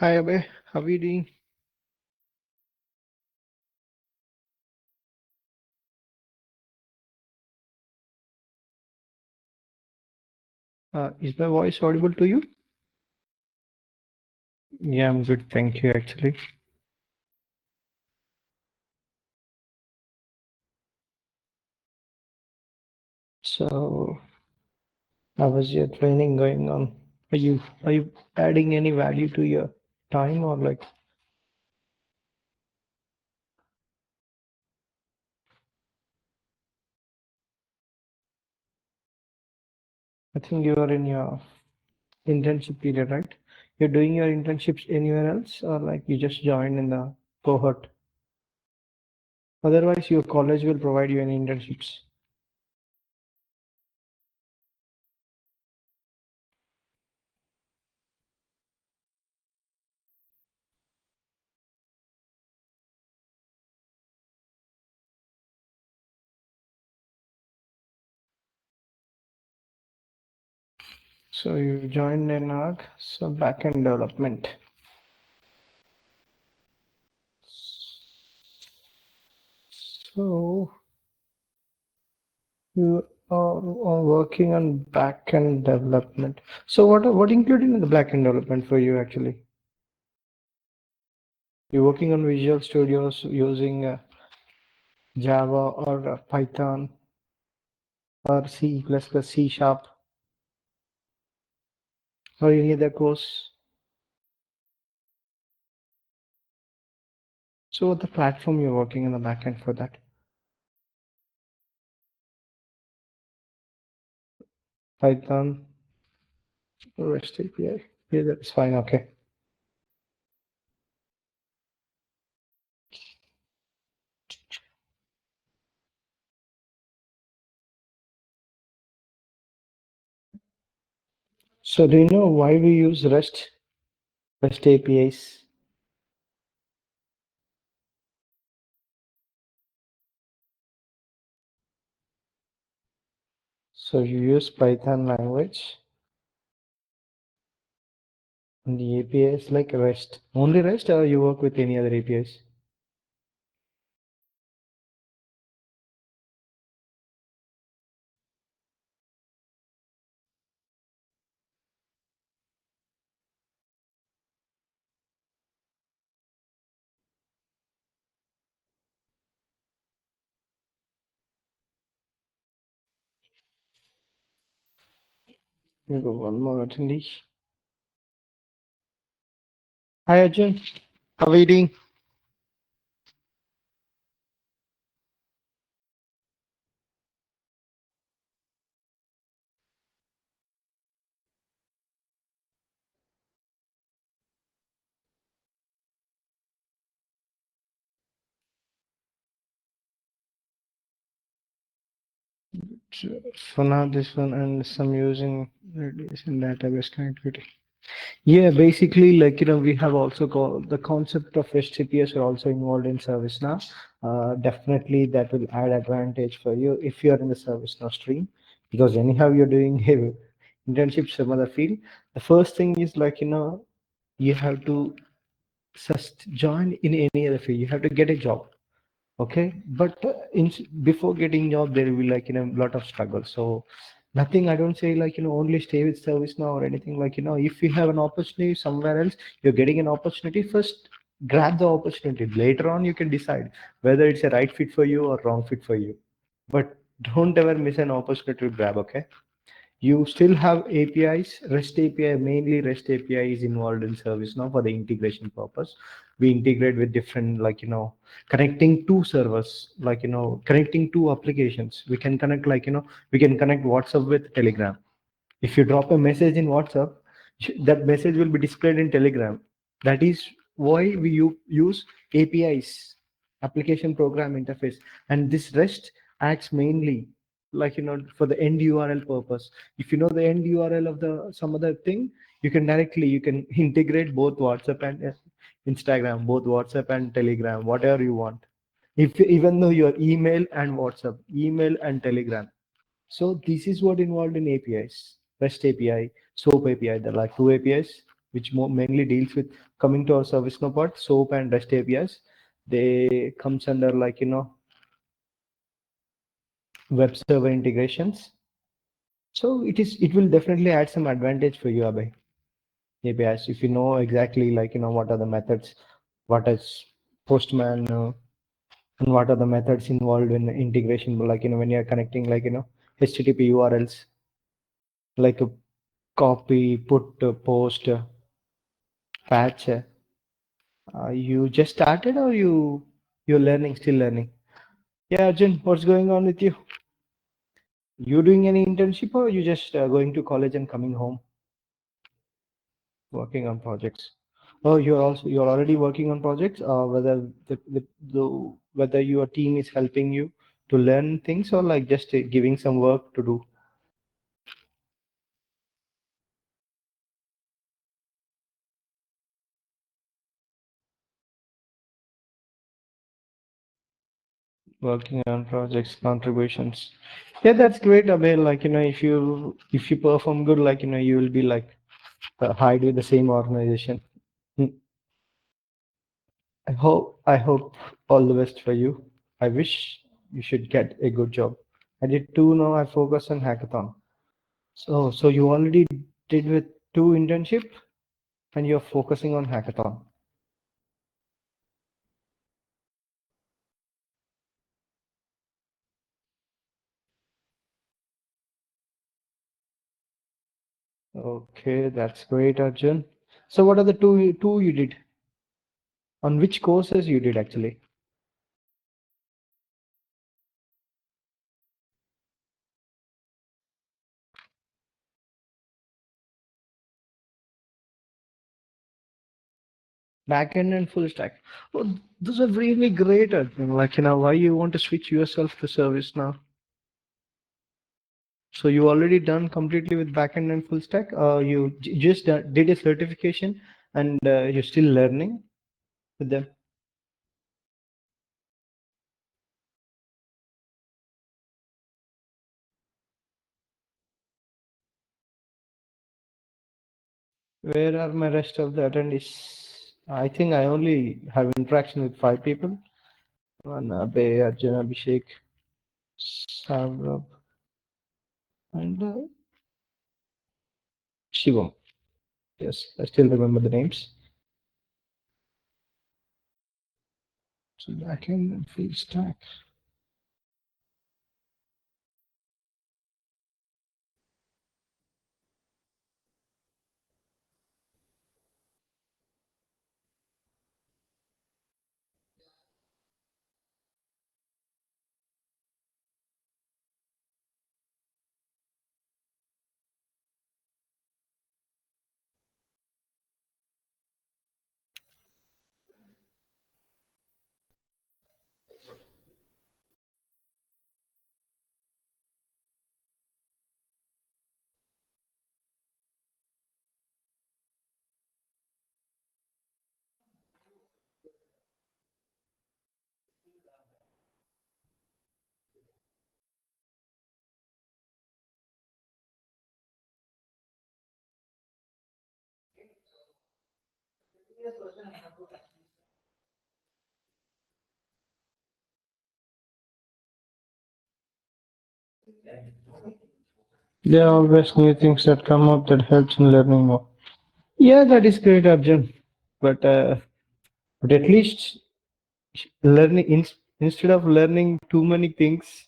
Hi, Abhay. How are you doing? Is my voice audible to you? Yeah, I'm good. Thank you, actually. So, how was your training going on? Are you adding any value to your time or like I think you are in your internship period, right? You're doing your internships anywhere else or like you just joined in the cohort? Otherwise, your college will provide you any internships. So you joined in ARC, so backend development. So you are working on back-end development. So what included in the back-end development for you actually? You're working on Visual Studios using Java or Python or C++, C Sharp or any other course. So what the platform you're working in the backend for that? Python, REST API. Yeah, that's fine. Okay. So do you know why we use REST APIs? So you use Python language and the APIs like REST. Only REST or you work with any other APIs? You go one more attendee. Hi Arjun, how are you doing? For now, this one and some using radiation database connectivity. Yeah, basically, like we have also called the concept of REST APIs are also involved in ServiceNow. Definitely, that will add advantage for you if you are in the ServiceNow stream, because anyhow you're doing internship some other field. The first thing is like you have to just join in any other field. You have to get a job. Okay, but before getting job there will be like a lot of struggle. So nothing, I don't say like only stay with service now or anything. Like if you have an opportunity somewhere else, you're getting an opportunity, first grab the opportunity. Later on you can decide whether it's a right fit for you or wrong fit for you, but don't ever miss an opportunity to grab. Okay, you still have APIs, REST API, mainly REST API is involved in service now for the integration purpose. We integrate with different, like, connecting two servers, like, connecting two applications. We can connect, like, we can connect WhatsApp with Telegram. If you drop a message in WhatsApp, that message will be displayed in Telegram. That is why we use APIs, application program interface, and this REST acts mainly like for the end URL purpose. If you know the end URL of the some other thing, you can integrate both WhatsApp and Instagram, both WhatsApp and Telegram, whatever you want. If even though your email and WhatsApp, email and Telegram, so this is what involved in APIs, REST API, SOAP API. There are like two APIs. which mainly deals with coming to our service now part, SOAP and REST APIs. They comes under like web server integrations. So it will definitely add some advantage for you, Abhay. APIs, if you know exactly like what are the methods, what is Postman, and what are the methods involved in integration, like when you're connecting like HTTP URLs, like a copy, put, post, patch. You just started or you're learning, still learning? Yeah, Arjun, what's going on with you? You doing any internship or you just going to college and coming home, working on projects? Oh, you're already working on projects. Whether whether your team is helping you to learn things or like just giving some work to do. Working on projects, contributions. Yeah, that's great, Abhay. Like if you perform good, like you will be like hide with the same organization. Hmm. I hope all the best for you. I wish you should get a good job. I did two now. I focus on hackathon. So you already did with two internship and you're focusing on hackathon. Okay, that's great, Arjun. So what are the two you did? On which courses you did actually? Backend and full stack. Oh, those are really great, Arjun. Like why you want to switch yourself to service now? So you already done completely with backend and full stack? You just did a certification and you're still learning with them. Where are my rest of the attendees? I think I only have interaction with 5 people. Abhay, Arjun, Abhishek, Saurabh, and Shivam. Yes, I still remember the names. So backend and full stack. There are always new things that come up that helps in learning more. Yeah, that is great, Arjun. But at least learning instead of learning too many things,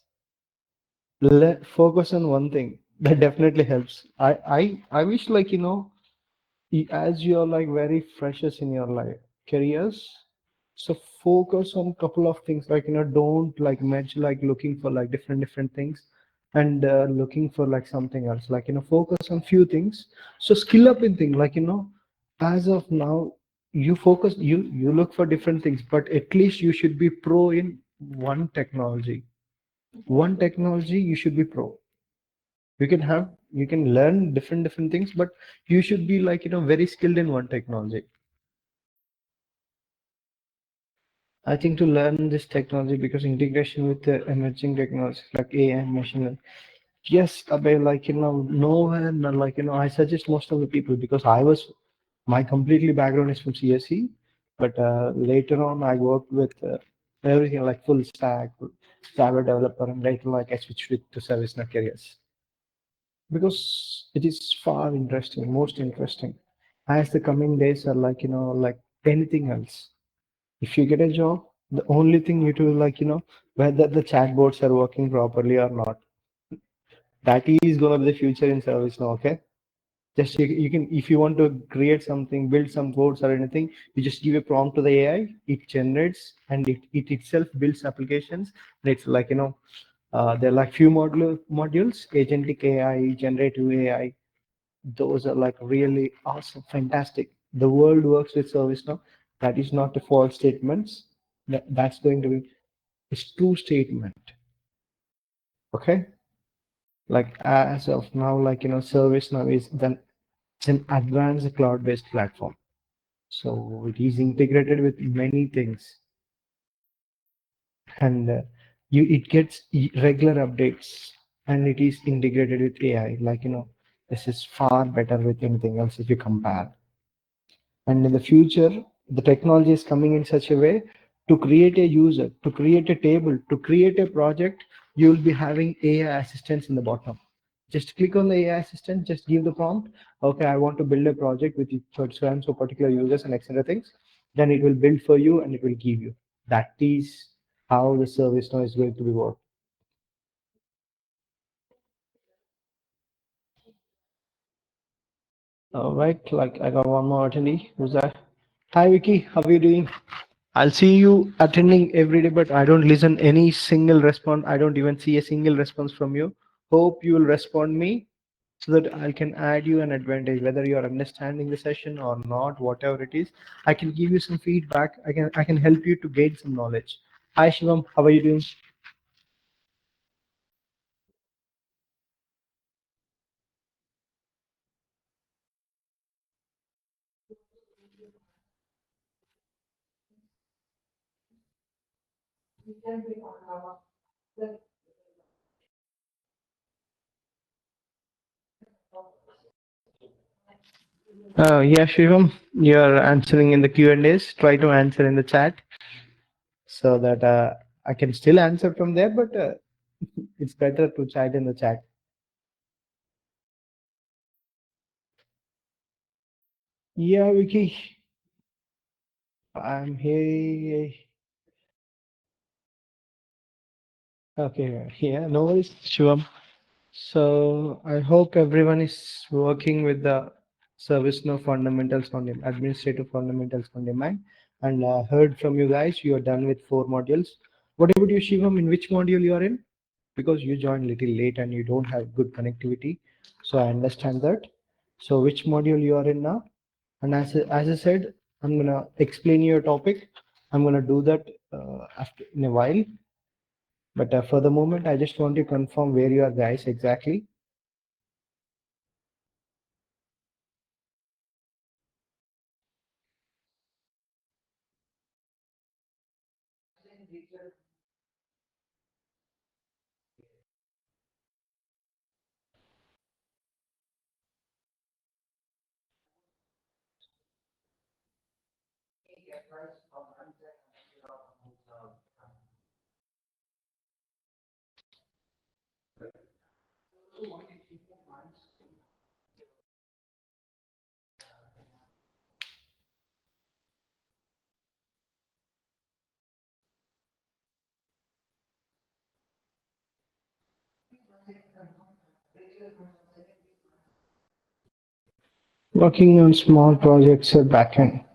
focus on one thing. That definitely helps. I wish like as you're like very freshers in your life careers, so focus on couple of things like don't like match like looking for like different things and looking for like something else, like focus on few things. So skill up in thing like as of now you look for different things, but at least you should be pro in one technology. You should be pro. You can learn different things, but you should be like very skilled in one technology. I think to learn this technology because integration with the emerging technologies like AI and machine learning. Yes, Abhay, like nowhere, like I suggest most of the people because I was My completely background is from CSE, but later on I worked with everything like full stack, Java developer, and later like I switched it to ServiceNow careers because it is far interesting, most interesting. As the coming days are like like anything else. If you get a job, the only thing you do like whether the chatbots are working properly or not. That is gonna be the future in service now. Okay, just you can if you want to create something, build some codes or anything, you just give a prompt to the AI, it generates and it itself builds applications. And it's like there are like few modules, agentic AI, generative AI. Those are like really awesome, fantastic. The world works with service now. That is not a false statements. That's going to be a true statement. Okay, like as of now, like service now is then it's an advanced cloud-based platform. So it is integrated with many things, and you it gets regular updates, and it is integrated with AI. Like this is far better with anything else if you compare. And in the future, the technology is coming in such a way to create a user, to create a table, to create a project. You will be having AI assistants in the bottom. Just click on the AI assistant, just give the prompt. Okay, I want to build a project with so and so particular users and etc. things. Then it will build for you and it will give you. That is how the service now is going to be worked. All right, like I got one more attendee. Who's that? Hi Vicky, how are you doing? I'll see you attending every day, but I don't listen any single response. I don't even see a single response from you. Hope you will respond me so that I can add you an advantage, whether you are understanding the session or not, whatever it is. I can give you some feedback. I can help you to gain some knowledge. Hi Shivam, how are you doing? Yeah, Shivam, you're answering in the Q&As. Try to answer in the chat so that I can still answer from there, but it's better to chat in the chat. Yeah, Vicky, I'm here. Okay, yeah, no worries, Shivam. So I hope everyone is working with the ServiceNow fundamentals on them, administrative fundamentals on demand. And heard from you guys, you are done with 4 modules. What about you, Shivam? In which module you are in? Because you joined little late and you don't have good connectivity. So I understand that. So which module you are in now? And as I said, I'm gonna explain your topic. I'm gonna do that after in a while. But for the moment, I just want to confirm where you are guys exactly. Working on small projects at backend.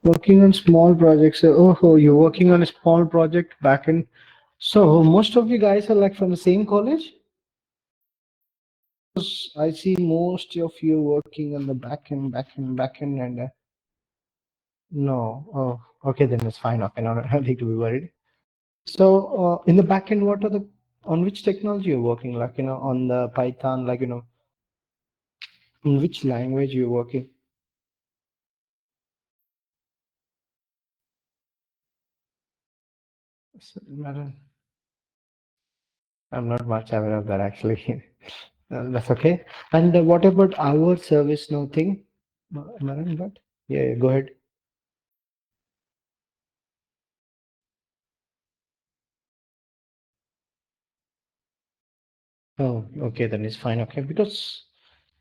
Working on small projects. Oh, you're working on a small project backend. So most of you guys are like from the same college? 'Cause I see most of you working on the backend, and no. Oh, okay, then it's fine. Okay, no, no, I don't need to be worried. So in the backend, what are the on which technology you're working? Like on the Python, like in which language you're working? So, I'm not much aware of that actually. That's okay. And what about our service now thing? Am I right? But yeah, go ahead. Oh, okay, then it's fine. Okay, because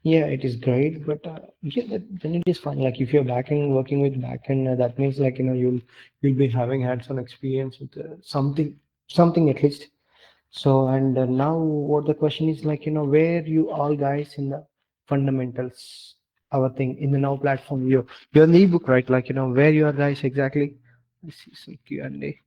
yeah, it is great, but yeah, then it is fine. Like if you're working with backend, that means like you'll be having hands-on experience with something at least. So and now what the question is like where you all guys in the fundamentals our thing in the now platform you're in the ebook right like where you are guys exactly. I see some Q&A.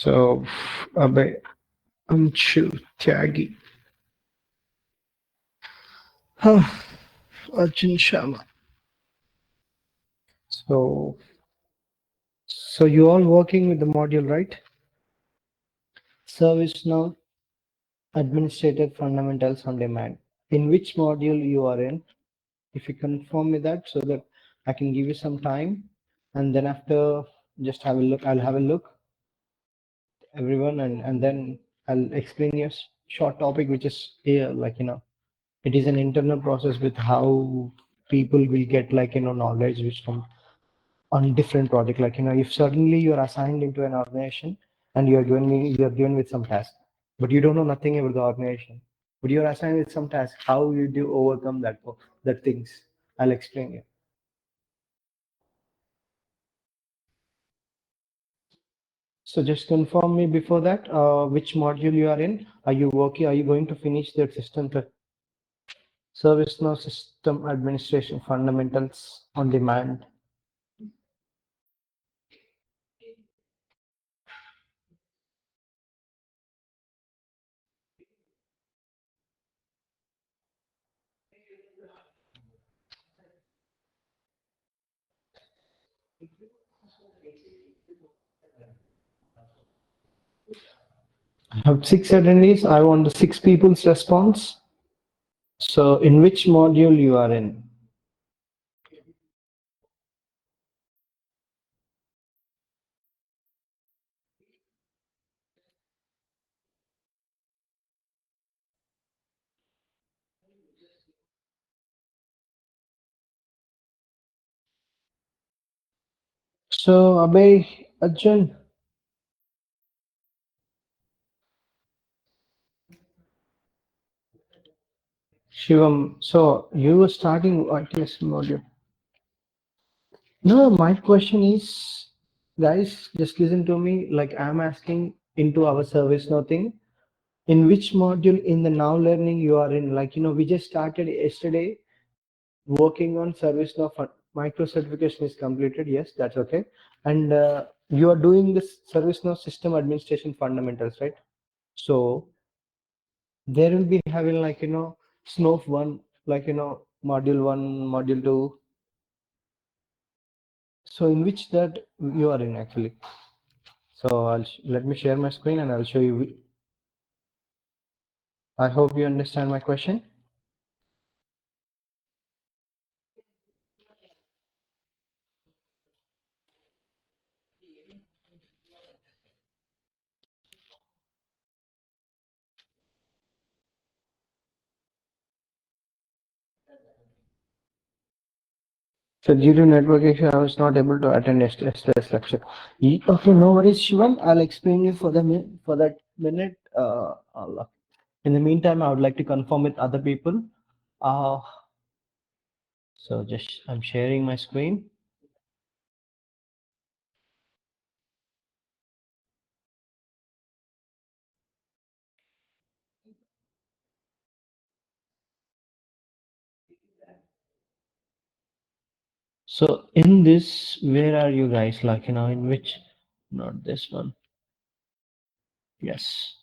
So Abhay, Anshul, Tyagi, Arjun Sharma. So so you all working with the module right? Service now administrative fundamentals on demand. In which module you are in? If you confirm me that so that I can give you some time and then after just have a look, I'll have a look everyone and then I'll explain you a short topic which is here like it is an internal process with how people will get like knowledge which come on different project like if suddenly you're assigned into an organization and you're given with some task but you don't know nothing about the organization but you're assigned with some task how you do overcome that things I'll explain you. So just confirm me before that, which module you are in. Are you working? Are you going to finish the system to ServiceNow system administration fundamentals on demand? I have six attendees. I want the six people's response. So in which module you are in? So Abhay, Arjun, Shivam. So you were starting ITS module. No, my question is, guys, just listen to me. Like I'm asking into our service now thing. In which module in the now learning you are in? Like we just started yesterday working on service now. Micro certification is completed. Yes, that's okay. And you are doing this service now system administration fundamentals, right? So there will be having like SNOF one, like module one, module two. So in which that you are in actually. So let me share my screen and I'll show you. I hope you understand my question. So due to network issue, I was not able to attend yesterday's lecture. Okay, no worries, Shivam. I'll explain you for for that minute. In the meantime, I would like to confirm with other people. Uh, so just I'm sharing my screen. So in this, where are you guys? Like in which? Not this one. Yes.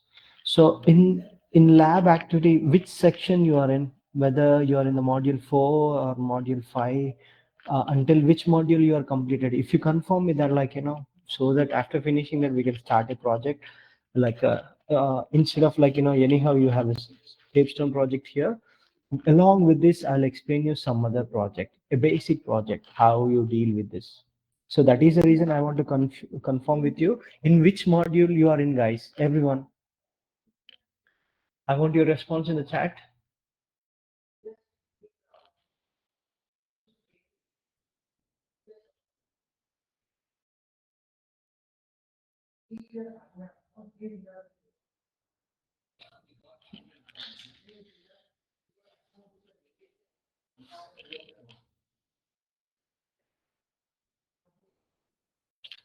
So in lab activity, which section you are in? Whether you are in the module 4 or module 5, until which module you are completed. If you confirm me that, like so that after finishing that we can start a project. Like instead of like anyhow you have a capstone project here. Along with this, I'll explain you some other project, a basic project, how you deal with this. So that is the reason I want to confirm with you in which module you are in, guys. Everyone, I want your response in the chat.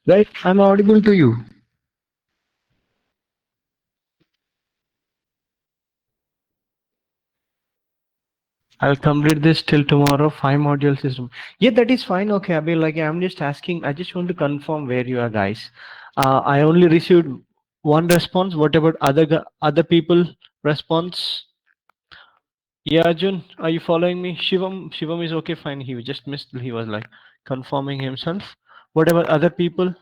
Right, I'm audible to you. I'll complete this till tomorrow. 5 module system. Yeah, that is fine. Okay, Abhi, like I'm just asking. I just want to confirm where you are, guys. I only received one response. What about other people response? Yeah, Arjun, are you following me? Shivam is okay, fine. He just missed. He was like confirming himself. What about other people?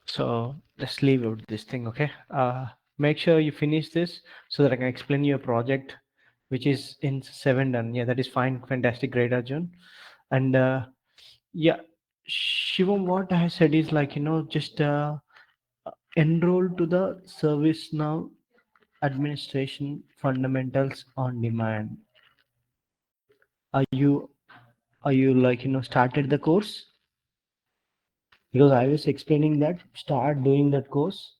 So let's leave out this thing, okay? Make sure you finish this so that I can explain your project, which is in 7 done. Yeah, that is fine. Fantastic, great, Arjun. And yeah, Shivam, what I said is like, just enroll to the ServiceNow administration fundamentals on demand. Are you like, started the course? Because I was explaining that start doing that course.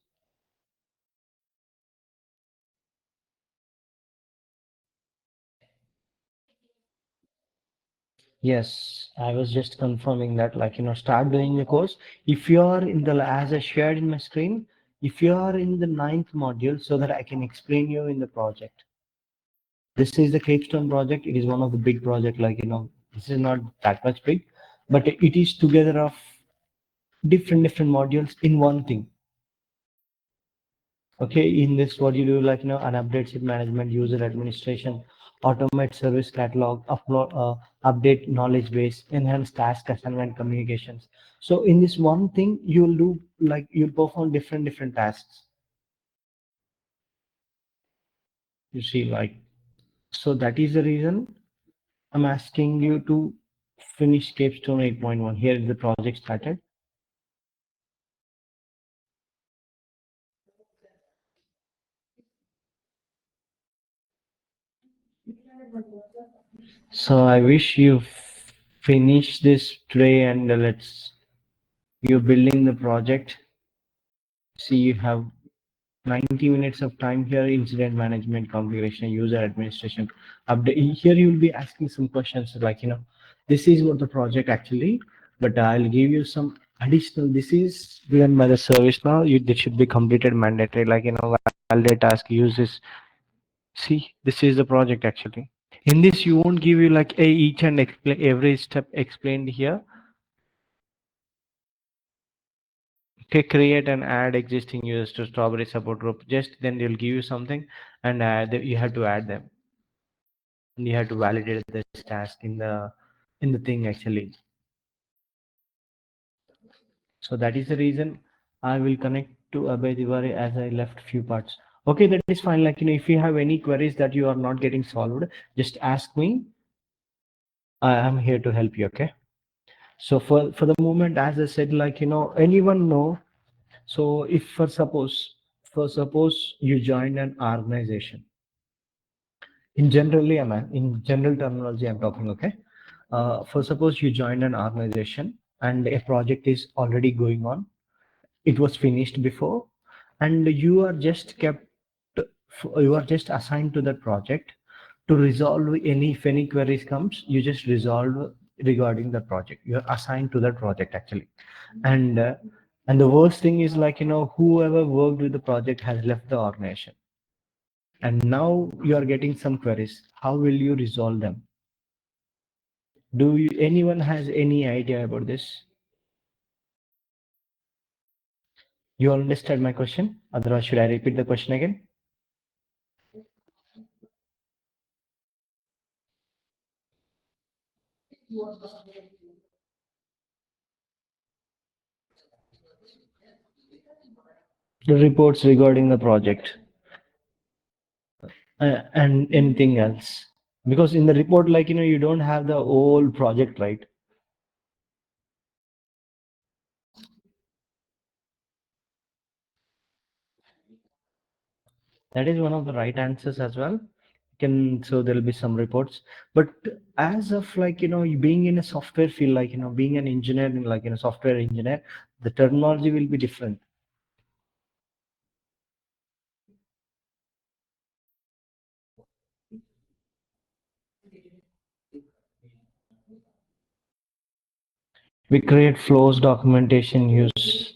Yes, I was just confirming that, like, start doing the course. If you are in the, as I shared in my screen, if you are in the ninth module, so that I can explain you in the project. This is the capstone project. It is one of the big project, like, this is not that much big, but it is together of different modules in one thing. Okay, in this, what you do, like, an update sheet management, user administration, automate service catalog, upload, update knowledge base, enhance task assignment communications. So in this one thing, you'll do, like, you'll perform different tasks. You see, like, so that is the reason I'm asking you to finish capstone 8.1. Here is the project started. So I wish you finish this today, and let's, you're building the project. See, you have 90 minutes of time here. Incident management, configuration, user administration, update. Here you'll be asking some questions like, this is what the project actually, but I'll give you some additional. This is given by the service now. This should be completed mandatory, like, validate task, use this. See, this is the project actually. In this, you won't give you like a each and explain every step explained here. Okay, create and add existing users to Strawberry support group. Just then they'll give you something, and you have to add them, and you have to validate this task in the thing actually. So that is the reason I will connect to Abhay Diwari as I left few parts. Okay, that is fine. Like, if you have any queries that you are not getting solved, just ask me. I am here to help you. Okay. So for the moment, as I said, like, anyone know. So if for suppose you join an organization, in general terminology I'm talking, okay? For suppose you join an organization and a project is already going on, it was finished before, and you are just assigned to that project to resolve any, if any queries comes, you just resolve regarding the project. You're assigned to that project actually. And uh, and the worst thing is, like, whoever worked with the project has left the organization, and now you are getting some queries. How will you resolve them? Anyone has any idea about this? You understand my question? Otherwise, should I repeat the question again? The reports regarding the project and anything else. Because in the report, like, you don't have the whole project, right? That is one of the right answers as well. Can so there'll be some reports, but as of like being in a software field, like being an engineer in like in a software engineer, the terminology will be different. We create flows, documentation, use,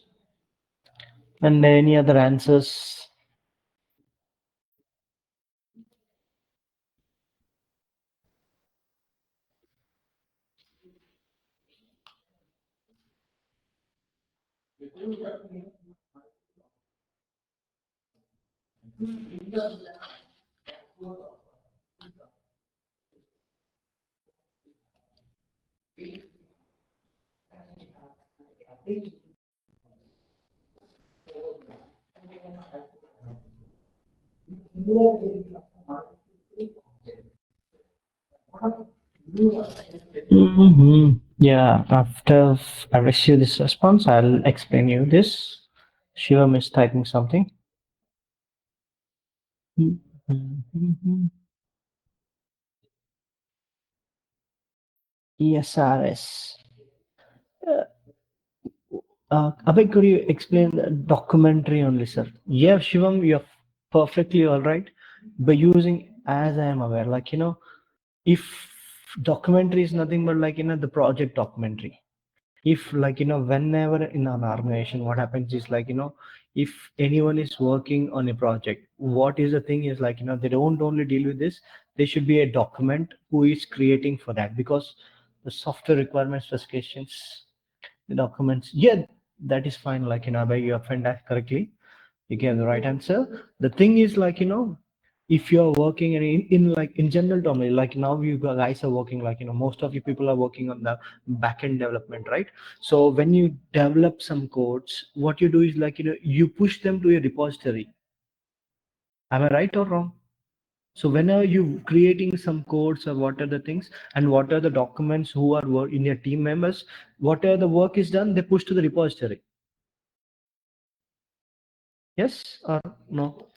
and any other answers. Yeah, after I receive this response, I'll explain you this. Shivam is typing something. Mhm. ESRS. Abhay, could you explain the documentary only, sir? Yeah, Shivam, you're perfectly all right. By using as I am aware, like, if documentary is nothing but like, the project documentary. If like, whenever in an organization, what happens is like, if anyone is working on a project, what is the thing is like, they don't only deal with this, there should be a document who is creating for that because the software requirement specifications, the documents. Yeah, that is fine. Like, by you offend that correctly. You gave the right answer. The thing is like, if you're working in like in general term, like now you guys are working like, most of you people are working on the back end development, right? So when you develop some codes, what you do is like, you push them to a repository. Am I right or wrong? So when are you creating some codes or what are the things and what are the documents who are in your team members, whatever the work is done, they push to the repository. Yes or no?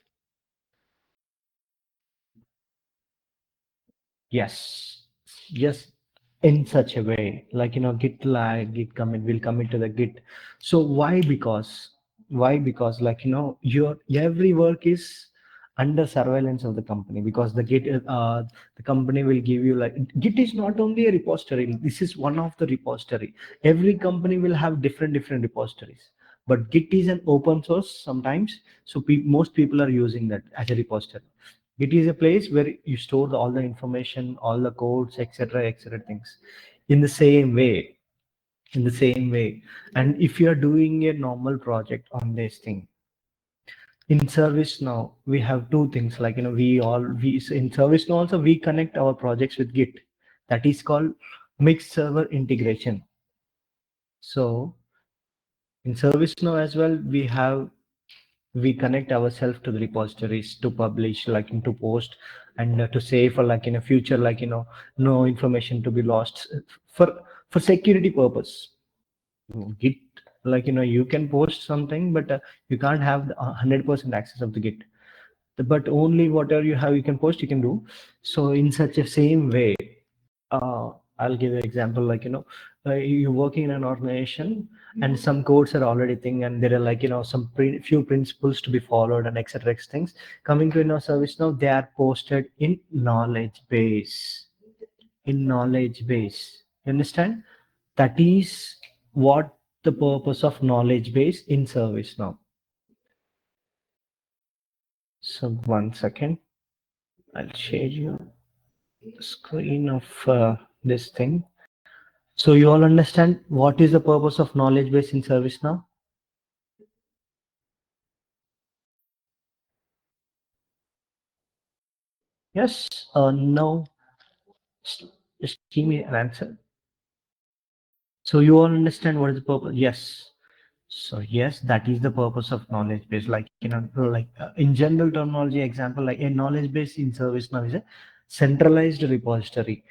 Yes. Yes. In such a way, like, Git lag, Git commit will commit to the Git. So why? Because like, your every work is under surveillance of the company because the company will give you like Git is not only a repository. This is one of the repository. Every company will have different repositories, but Git is an open source sometimes. So most people are using that as a repository. It is a place where you store all the information, all the codes, etc., things. In the same way, in the same way. And if you are doing a normal project on this thing, in service now, we have two things like, we in service now also we connect our projects with Git. That is called mixed server integration. So in service now as well, we connect ourselves to the repositories to publish like into post and to save for like in a future like no information to be lost for for security purpose. Git, like you can post something but you can't have the 100% access of the Git, but only whatever you have you can post you can do. So in such a same way, uh, I'll give you an example like you're working in an organization and some codes are already thing and there are like some few principles to be followed and etc things coming to service now they are posted in knowledge base, in knowledge base. You understand? That is what the purpose of knowledge base in service now. So one second, I'll share you the screen of this thing. So you all understand what is the purpose of knowledge base in service now? Yes or no? Just give me an answer. So you all understand what is the purpose? Yes. So yes, that is the purpose of knowledge base. Like like in general terminology, example like a knowledge base in ServiceNow is a centralized repository.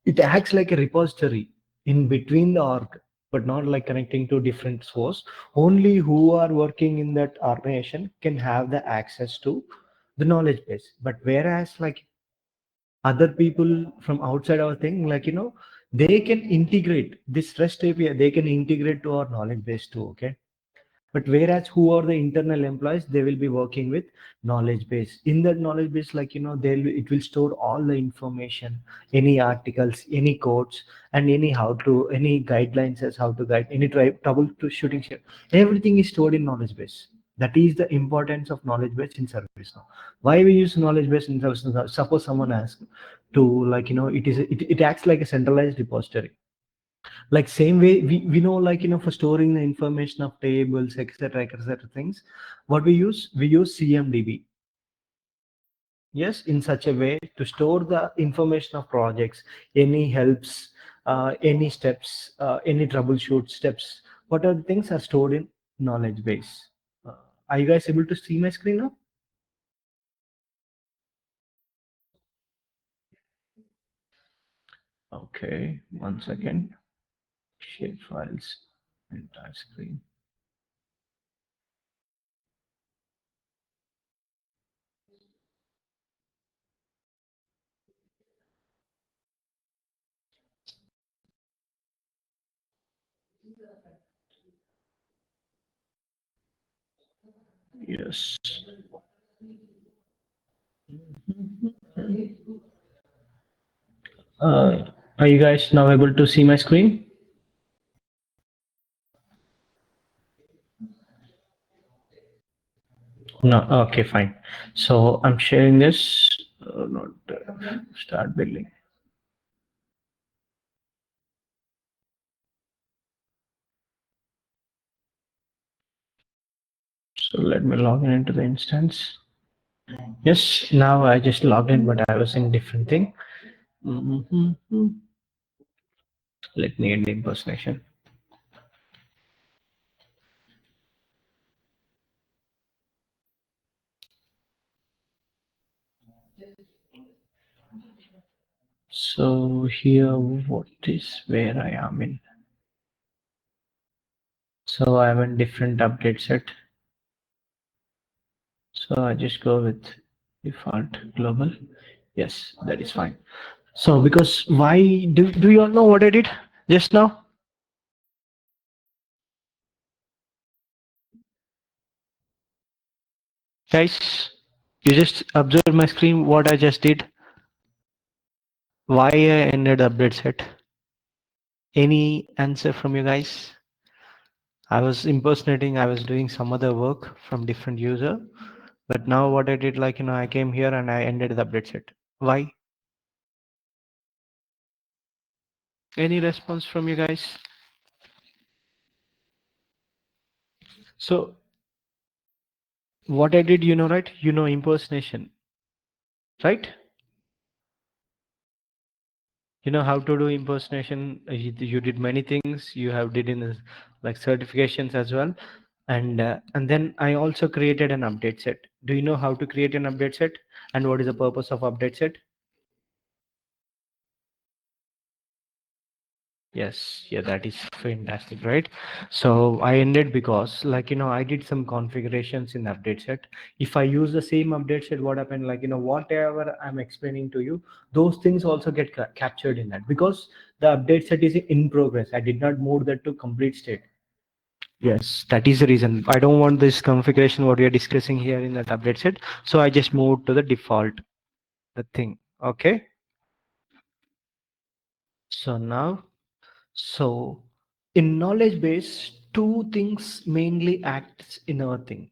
It acts like a repository in between the org, but not like connecting to different source. Only who are working in that organization can have the access to the knowledge base. But whereas like other people from outside our thing, like they can integrate this REST API, they can integrate to our knowledge base too. Okay, but whereas who are the internal employees, they will be working with knowledge base. In that knowledge base, like they'll it will store all the information, any articles, any codes, and any how to any guidelines as how to guide any troubleshooting. Everything is stored in knowledge base. That is the importance of knowledge base in service now. Why we use knowledge base in service now? Suppose someone asks to, like it acts like a centralized repository. Like same way we know, like for storing the information of tables, etc things, what we use CMDB. Yes, in such a way to store the information of projects, any helps, any steps, any troubleshoot steps, what are the things are stored in knowledge base. uh, are you guys able to see my screen now? Okay, one second. Share files, entire screen. Yes. Are you guys now able to see my screen? No. Okay, fine. So I'm sharing this. Not start building. So let me log in into the instance. Yes, now I just logged in, but I was in different thing. Mhm. Let me end the impersonation. So here, what is where I am in? So I'm in different update set. So I just go with default global. Yes, that is fine. So because why do you all know what I did just now? Guys, you just observe my screen what I just did. Why I ended update set? Any answer from you guys? I was impersonating, I was doing some other work from different user, but now what I did, like I came here and I ended the update set. Why? Any response from you guys? So what I did, right? Impersonation, right? You know how to do impersonation. You did many things. You have did in like certifications as well, and then I also created an update set. Do you know how to create an update set and what is the purpose of update set? Yes, yeah, that is fantastic, right? So I ended because, like I did some configurations in update set. If I use the same update set, what happened, like whatever I'm explaining to you, those things also get captured in that, because the update set is in progress. I did not move that to complete state. Yes, that is the reason. I don't want this configuration what we are discussing here in that update set. So I just moved to the default, the thing. Okay. So now, so in knowledge base, two things mainly acts in our thing.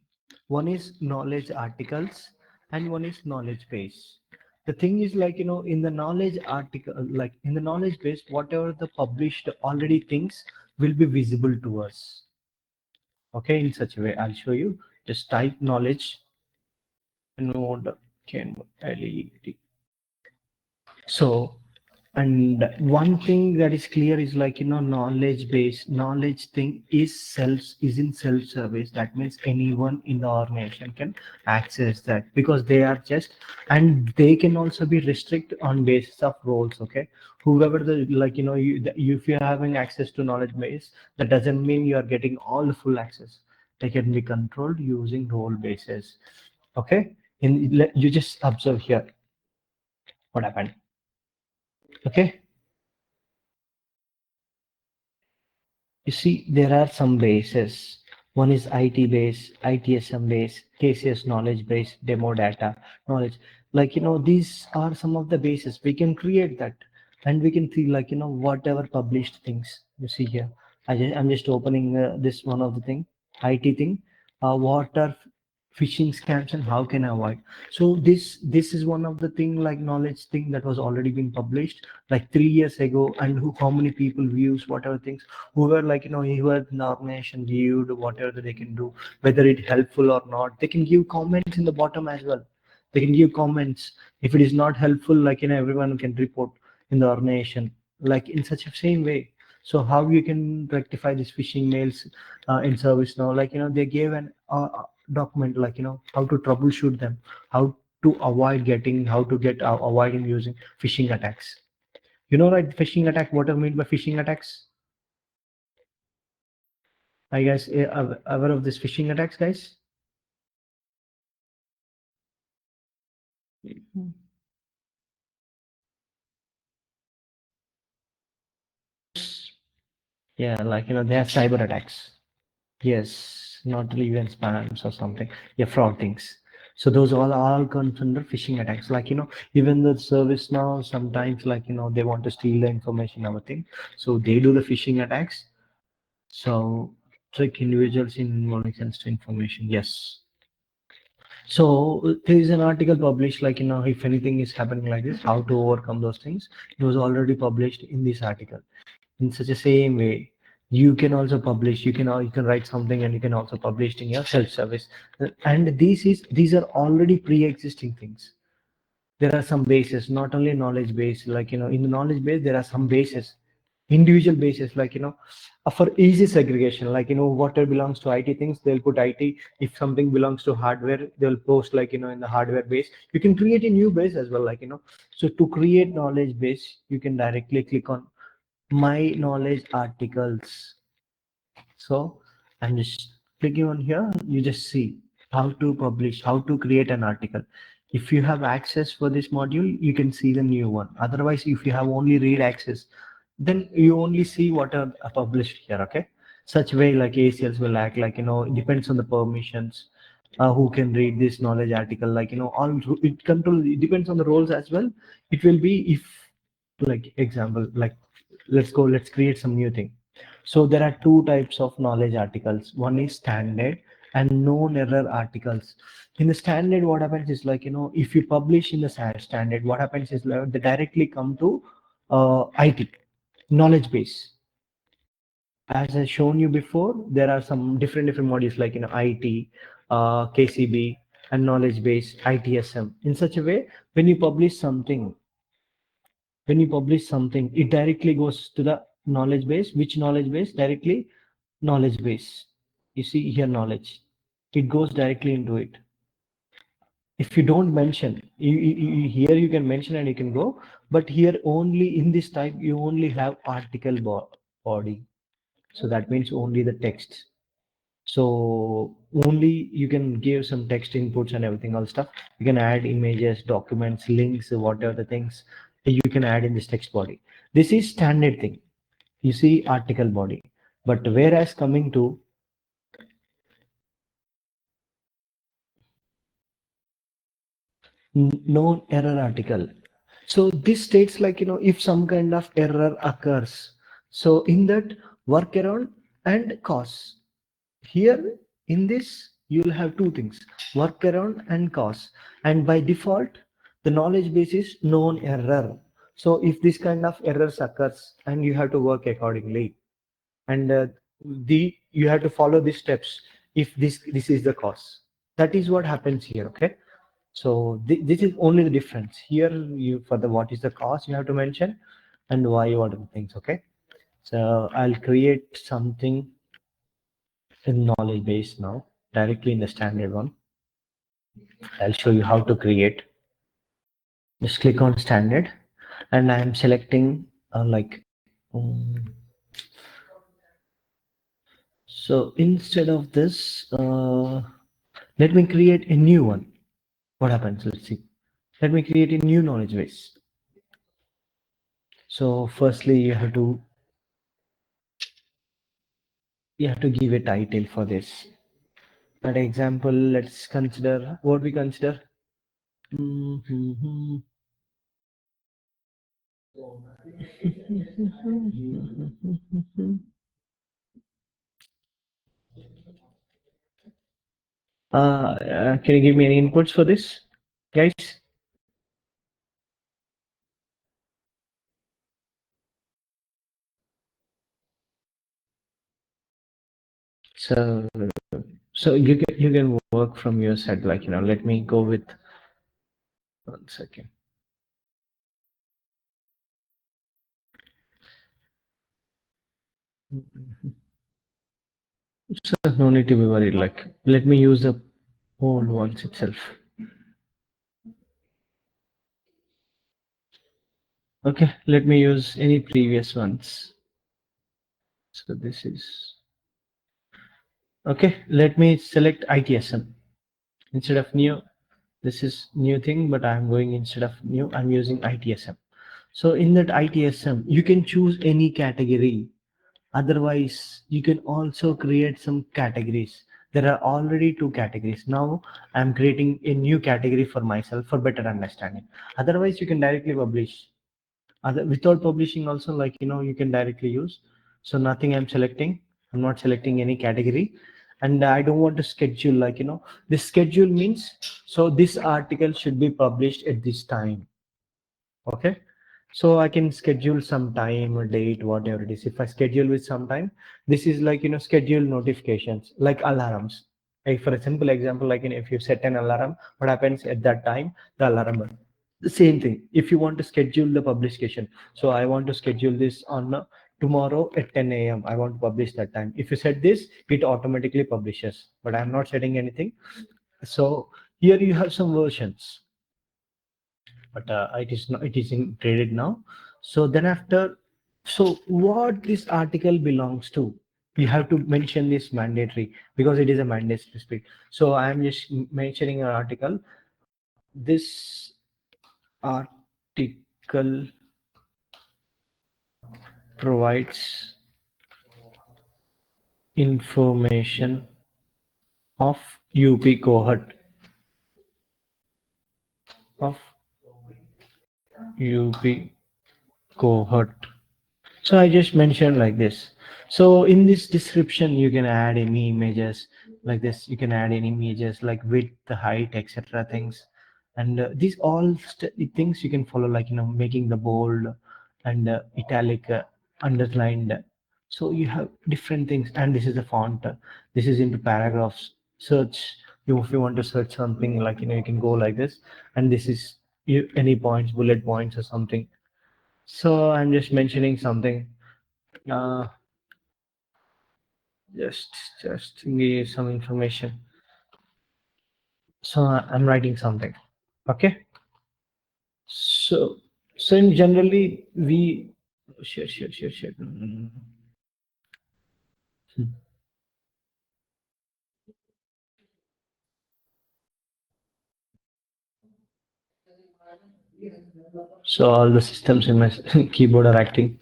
One is knowledge articles and one is knowledge base. The thing is, like in the knowledge article, like in the knowledge base, whatever the published already things will be visible to us. Okay, in such a way, I'll show you. Just type knowledge node can LED. So And one thing that is clear is like, knowledge base, knowledge thing is in self service. That means anyone in the organization can access that, because they are just, and they can also be restricted on basis of roles. Okay, whoever the, like, if you're having access to knowledge base, that doesn't mean you are getting all the full access. They can be controlled using role basis. Okay, you just observe here what happened. Okay, you see, there are some bases. One is IT base, ITSM base, KCS knowledge base, demo data knowledge. Like, these are some of the bases. We can create that, and we can see, like, whatever published things you see here. I'm just opening this one of the thing, IT thing. What are phishing scams and how can I avoid? So this is one of the thing, like, knowledge thing that was already been published like 3 years ago, and how many people views whatever things, who were like, who are in the organization viewed whatever they can do, whether it helpful or not. They can give comments in the bottom as well. They can give comments. If it is not helpful, like, everyone can report in the organization, like in such a same way. So how you can rectify these phishing mails in service now, like, they gave an document, like, how to troubleshoot them, how to avoid getting, how to get avoiding using phishing attacks. Right, phishing attack, what I mean by phishing attacks? Are you guys aware of this phishing attacks, guys? Yeah, like, they are cyber attacks. Yes, not even spams or something. Yeah, fraud things. So those all comes under phishing attacks. Like, even the service now sometimes, like, they want to steal the information, everything. So they do the phishing attacks. So trick individuals in involving sensitive information. Yes. So there is an article published, like, if anything is happening like this, how to overcome those things. It was already published in this article. In such a same way, you can also publish. You can write something and you can also publish in your self-service. And these are already pre-existing things. There are some bases, not only knowledge base. Like, in the knowledge base there are some bases, individual bases, like, for easy segregation. Like, whatever belongs to IT things, they'll put IT. If something belongs to hardware, they'll post, like, in the hardware base. You can create a new base as well, like, so to create knowledge base, you can directly click on my knowledge articles. So I'm just clicking on here. You just see how to publish, how to create an article. If you have access for this module, you can see the new one. Otherwise, if you have only read access, then you only see what are published here. Okay. Such way, like, ACLs will act, like, it depends on the permissions. Who can read this knowledge article, like, all it depends on the roles as well. It will be, if, like, example, like, let's create some new thing. So there are two types of knowledge articles. One is standard and known error articles. In the standard, what happens is, like, if you publish in the standard, what happens is, like, they directly come to IT knowledge base. As I shown you before, there are some different modules, like, IT, KCB, and knowledge base, ITSM. In such a way, when you publish something, it directly goes to the knowledge base. Which knowledge base? Directly knowledge base. You see here, knowledge. It goes directly into it. If you don't mention, here you can mention and you can go, but here only in this type you only have article body. So that means only the text. So only you can give some text inputs and everything, all stuff. You can add images, documents, links, whatever the things you can add in this text body. This is standard thing. You see article body. But whereas coming to known error article. So this states, like, if some kind of error occurs. So in that, workaround and cause. Here in this, you'll have two things, workaround and cause. And by default, the knowledge base is known error. So if this kind of errors occurs, and you have to work accordingly, and the you have to follow these steps. If this is the cause, that is what happens here. Okay. So this is only the difference here. You, for the what is the cause, you have to mention. and why, what are the things. Okay, so I'll create something in knowledge base now, directly in the standard one. I'll show you how to create. Just click on standard, and I'm selecting so instead of this, let me create a new one. What happens? Let's see. Let me create a new knowledge base. So firstly, you have to give a title for this. For example, let's consider what we consider. Mhm. Can you give me any inputs for this, guys? So, so you can work from your side. Like let me go with 1 second. So no need to be worried. Like let me use the old ones itself. Okay, let me use any previous ones. So this is okay. Let me select ITSM instead of new. This is new thing, but I'm going instead of new. I'm using ITSM. So in that ITSM, you can choose any category. Otherwise, you can also create some categories. There are already two categories. Now I'm creating a new category for myself for better understanding. Otherwise, you can directly publish. Without publishing also, like you can directly use. So nothing I'm selecting. I'm not selecting any category, and I don't want to schedule. This schedule means so this article should be published at this time. Okay, so I can schedule some time or date, whatever it is. If I schedule with some time, this is like schedule notifications like alarms. Like for a simple example, like if you set an alarm, what happens at that time? The alarm. The same thing. If you want to schedule the publication, so I want to schedule this on tomorrow at 10 a.m. I want to publish that time. If you set this, it automatically publishes. But I'm not setting anything. So here you have some versions, but it is not, it is in traded now. So then after, so what this article belongs to, you have to mention this mandatory because it is a mandate specific. So I am just mentioning an article. This article provides information of UP UP cohort. So I just mentioned like this. So in this description, you can add any images like this. You can add any images like width, the height, etc. things, and these all things you can follow, like making the bold and italic, underlined. So you have different things, and this is the font. This is into paragraphs. Search. If you want to search something, like you can go like this, and this is any points, bullet points, or something. So I'm just mentioning something. Uh, just just give some information. So I'm writing something. Okay. So in generally we share. So all the systems in my keyboard are acting.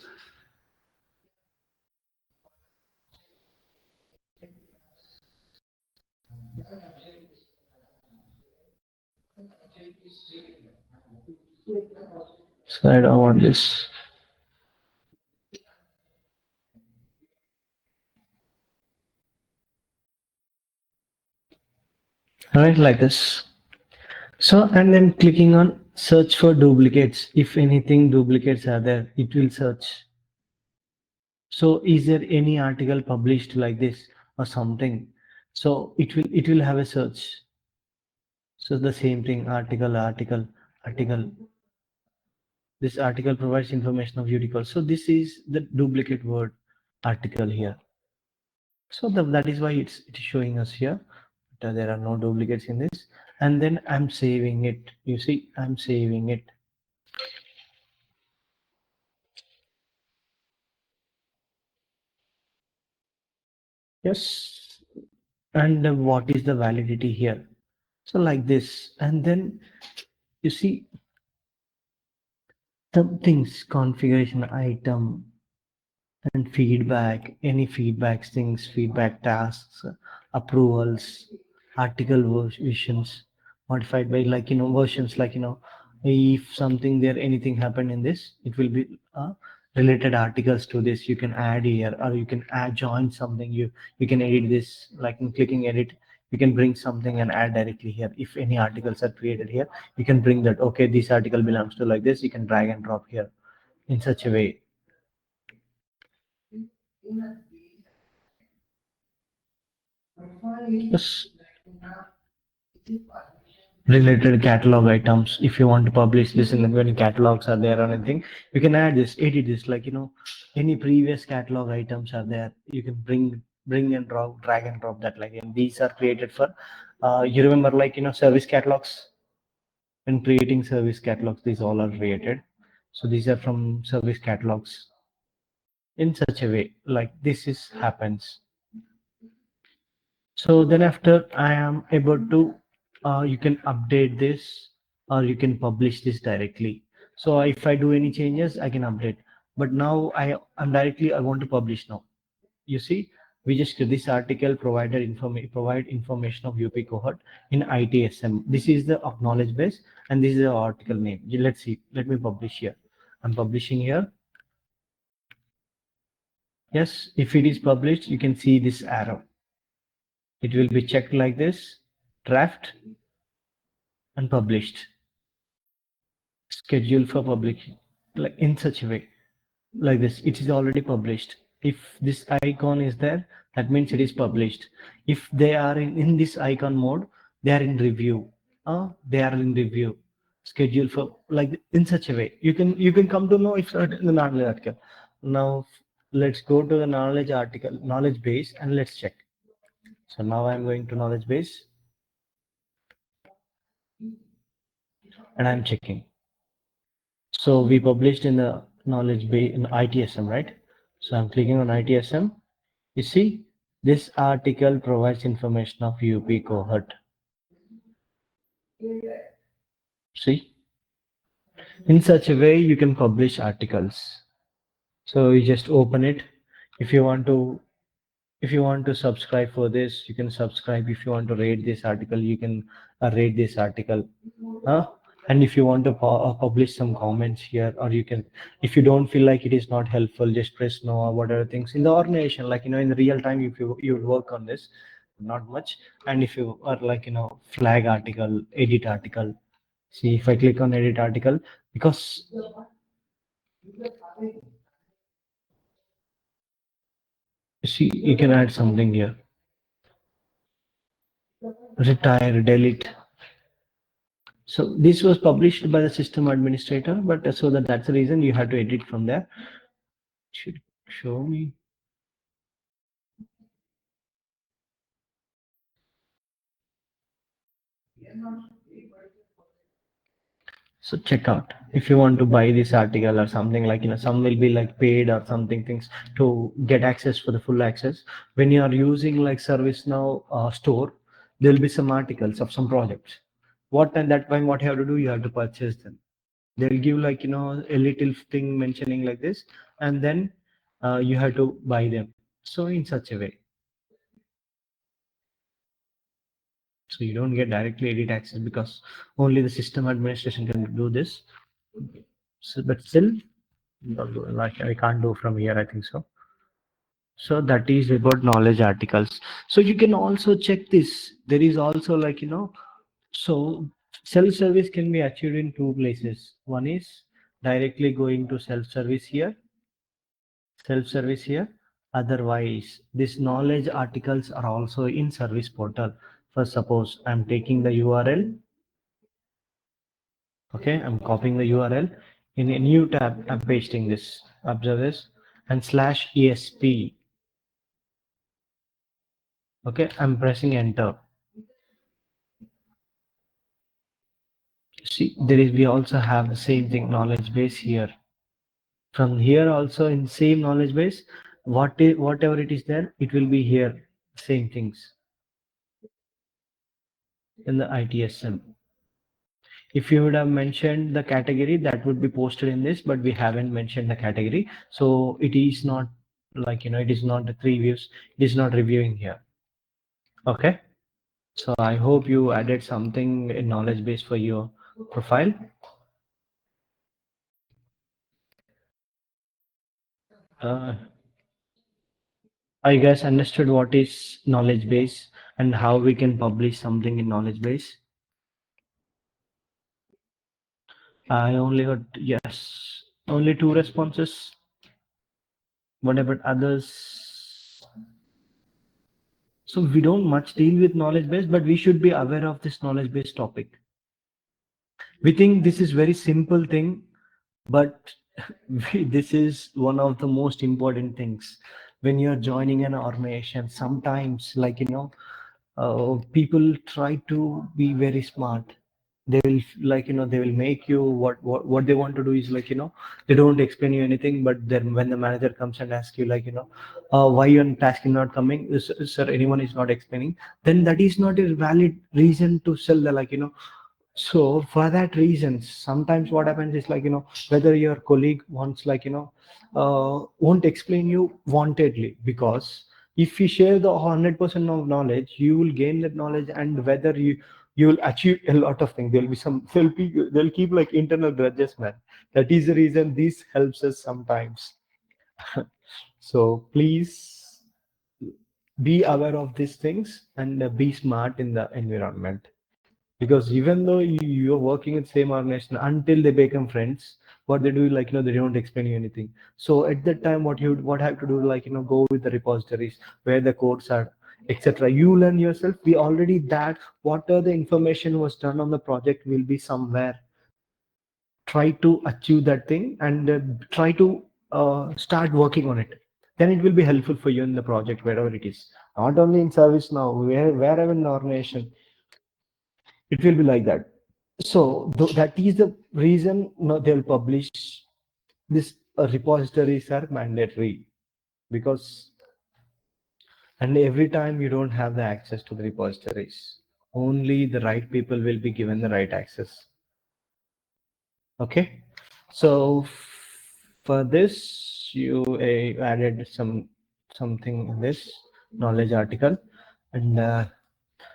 So I don't want this. Right, like this. So and then clicking on search for duplicates. If anything duplicates are there, it will search. So is there any article published like this or something? So it will have a search. So the same thing, article. This article provides information of UT code. So this is the duplicate word article here. So that is why it's showing us here. But, there are no duplicates in this. And then I'm saving it. You see, I'm saving it. Yes. And what is the validity here? So like this. And then you see some things, configuration item, and feedback, any feedbacks, things, feedback tasks, approvals, article versions, modified by versions, if something there, anything happened in this, it will be related articles to this. You can add here, or you can add, join something. You can edit this, like in clicking edit, you can bring something and add directly here. If any articles are created here, you can bring that. Okay, this article belongs to like this. You can drag and drop here in such a way. Yes. Related catalog items, if you want to publish this in when catalogs are there or anything, you can add this, edit this, any previous catalog items are there, you can bring and drop, drag and drop that, and these are created for you remember, service catalogs. When creating service catalogs, these all are created. So these are from service catalogs. In such a way, like this is happens. So then after I am able to, you can update this, or you can publish this directly. So if I do any changes, I can update. But now I'm directly, I want to publish now. You see, we just this article provide information of UP cohort in ITSM. This is the knowledge base, and this is the article name. Let's see. Let me publish here. I'm publishing here. Yes, if it is published, you can see this arrow. It will be checked like this, draft, and published, scheduled for publication, like in such a way, like this. It is already published. If this icon is there, that means it is published. If they are in this icon mode, they are in review. They are in review, scheduled for, like in such a way. You can come to know if in the knowledge article. Now let's go to the knowledge base, and let's check. So now I'm going to knowledge base, and I'm checking. So we published in the knowledge base in ITSM, right? So I'm clicking on ITSM. You see, this article provides information of UP cohort. See, in such a way you can publish articles. So you just open it. If you want to, if you want to subscribe for this, you can subscribe. If you want to rate this article, you can rate this article. And if you want to publish some comments here, or you can, if you don't feel like it is not helpful, just press no, or whatever things in the organization, in the real time, if you work on this, not much. And if you are flag article, edit article. See, if I click on edit article, because see, you can add something here, retire, delete. So this was published by the system administrator, but so that's the reason you have to edit from there. Should show me. So check out if you want to buy this article or something, some will be like paid or something things to get access for the full access. When you are using like ServiceNow store, there will be some articles of some projects. What and that time what you have to do, you have to purchase them. They'll give a little thing mentioning like this, and then you have to buy them. So in such a way, so you don't get directly edit access because only the system administration can do this. So, but still, like I can't do from here, I think so. So that is about knowledge articles. So you can also check this. There is also so self-service can be achieved in two places. One is directly going to self-service here. Otherwise, these knowledge articles are also in service portal. For suppose I'm taking the URL. Okay, I'm copying the URL. In a new tab, I'm pasting this. Observe this and slash ESP. Okay, I'm pressing enter. See, there is, we also have the same thing, knowledge base here. From here also in same knowledge base, whatever it is there, it will be here. Same things in the ITSM. If you would have mentioned the category, that would be posted in this, but we haven't mentioned the category. So it is not like, it is not the three views. It is not reviewing here. Okay. So I hope you added something in knowledge base for your profile. Uh, I guess understood what is knowledge base and how we can publish something in knowledge base. I only got yes, only two responses. What about others? So we don't much deal with knowledge base, but we should be aware of this knowledge base topic. We think this is very simple thing, but this is one of the most important things when you're joining an organization. Sometimes, people try to be very smart. They will they will make you what they want to do is they don't explain you anything, but then when the manager comes and asks you why your task is not coming, sir, anyone is not explaining, then that is not a valid reason to sell the so for that reason, sometimes what happens is whether your colleague wants won't explain you wantedly, because if you share the 100% of knowledge, you will gain that knowledge, and whether you will achieve a lot of things. There'll be some they'll keep like internal grudges, man. That is the reason this helps us sometimes. So please be aware of these things and be smart in the environment, because even though you're working in same organization, until they become friends, what they do is they don't explain you anything. So at that time, what have to do, go with the repositories where the codes are, etc. You learn yourself. We already that what are the information was done on the project will be somewhere. Try to achieve that thing and try to start working on it. Then it will be helpful for you in the project wherever it is, not only in service now, wherever in the organization, it will be like that. So that is the reason they'll publish this repositories are mandatory, because and every time you don't have the access to the repositories, only the right people will be given the right access. Okay, so for this you added something in this knowledge article, and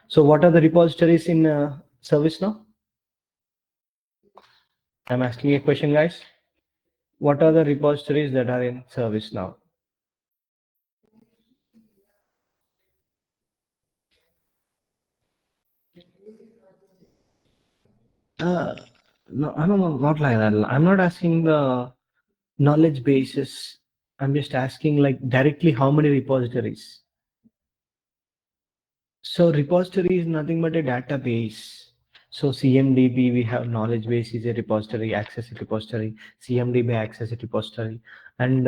so what are the repositories in ServiceNow? I'm asking a question, guys. What are the repositories that are in ServiceNow? Uh, no, not like that. I'm not asking the knowledge basis. I'm just asking like directly how many repositories. So repository is nothing but a database. So CMDB, we have knowledge base is a repository, access a repository, CMDB access a repository. And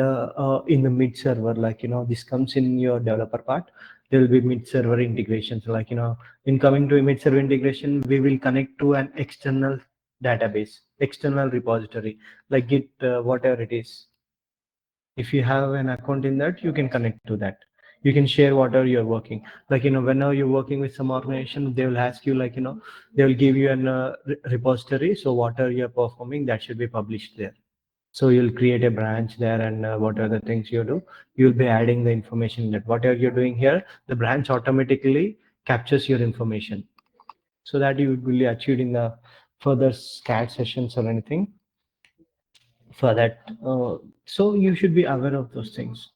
in the mid server, this comes in your developer part, there will be mid server integrations. In coming to a mid server integration, we will connect to an external database, external repository, like Git, whatever it is. If you have an account in that, you can connect to that. You can share whatever you're working, whenever you're working with some organization, they will ask you they will give you an repository. So whatever you're performing, that should be published there. So you'll create a branch there, and what are the things you do, you'll be adding the information that whatever you're doing here, the branch automatically captures your information, so that you will be achieved in the further scat sessions or anything for that. So you should be aware of those things.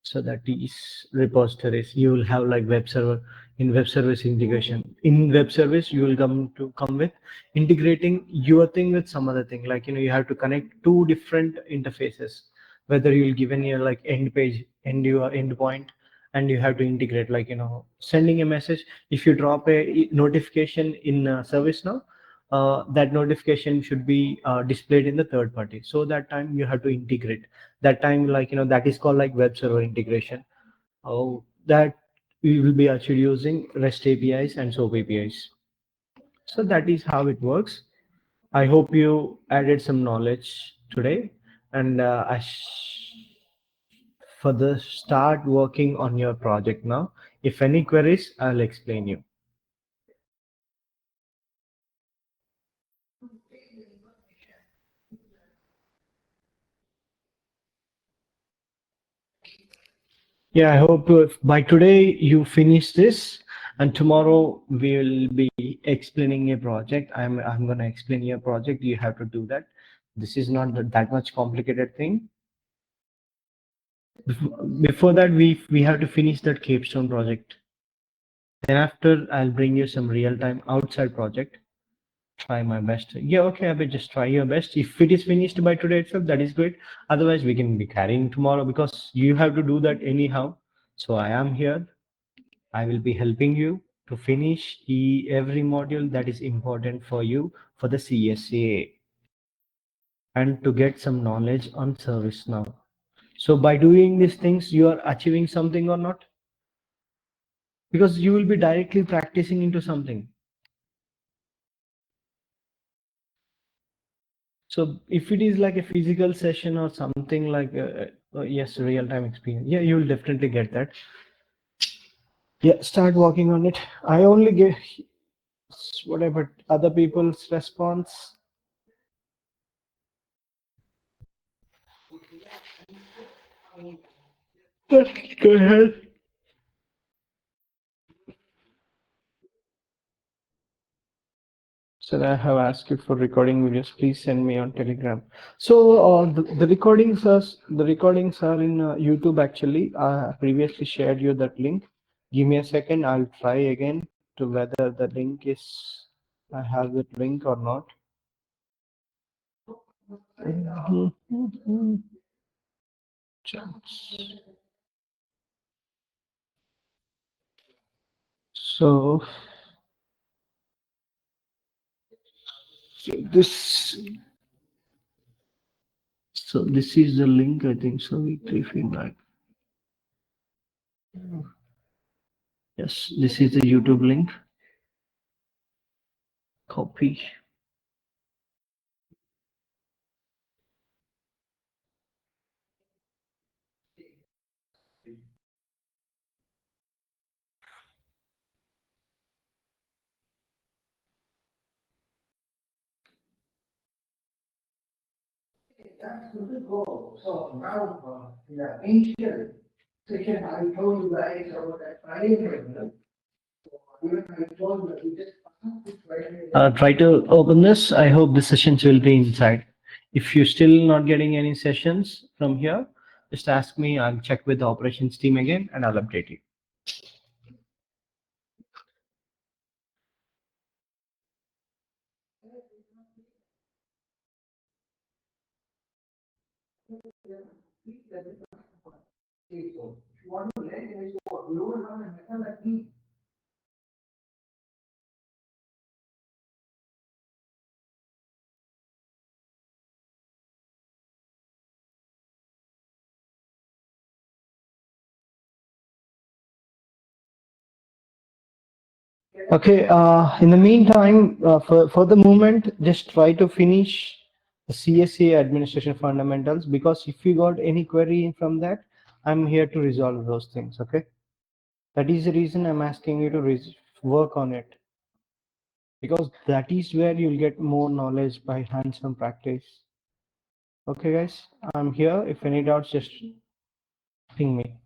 So that is repositories. You will have like web server. In web service integration, in web service you will come with integrating your thing with some other thing, you have to connect two different interfaces, whether you'll given your end page and your endpoint, and you have to integrate sending a message. If you drop a notification in service now, that notification should be displayed in the third party. So that time you have to integrate. That time, like that is called like web server integration. That we will be actually using REST APIs and SOAP APIs. So that is how it works. I hope you added some knowledge today, and for the start working on your project now. If any queries, I'll explain you. Yeah, I hope by today you finish this, and tomorrow we will be explaining a project. I'm gonna explain your project. You have to do that. This is not that much complicated thing. Before that, we have to finish that capstone project. Then after, I'll bring you some real time outside project. Try my best. Yeah, okay, Abhi, just try your best. If it is finished by today itself, that is great. Otherwise, we can be carrying tomorrow because you have to do that anyhow. So I am here. I will be helping you to finish every module that is important for you for the CSA and to get some knowledge on ServiceNow. So by doing these things, you are achieving something or not? Because you will be directly practicing into something. So if it is like a physical session or something like, yes, real time experience, yeah, you will definitely get that. Yeah, start working on it. I only get whatever other people's response. Go ahead. So I have asked you for recording videos. Please send me on Telegram. So the recordings are in YouTube actually. I previously shared you that link. Give me a second. I'll try again to whether the link is I have that link or not. So this this is the link. I think so. Weekly feedback. Yes, this is the YouTube link. Copy. Try to open this. I hope the sessions will be inside. If you're still not getting any sessions from here, just ask me. I'll check with the operations team again and I'll update you. Okay, in the meantime, for the moment, just try to finish the CSA administration fundamentals because if you got any query from that, I'm here to resolve those things. Okay, that is the reason I'm asking you to work on it because that is where you'll get more knowledge by hands-on practice. Okay, guys, I'm here. If any doubts, just ping me.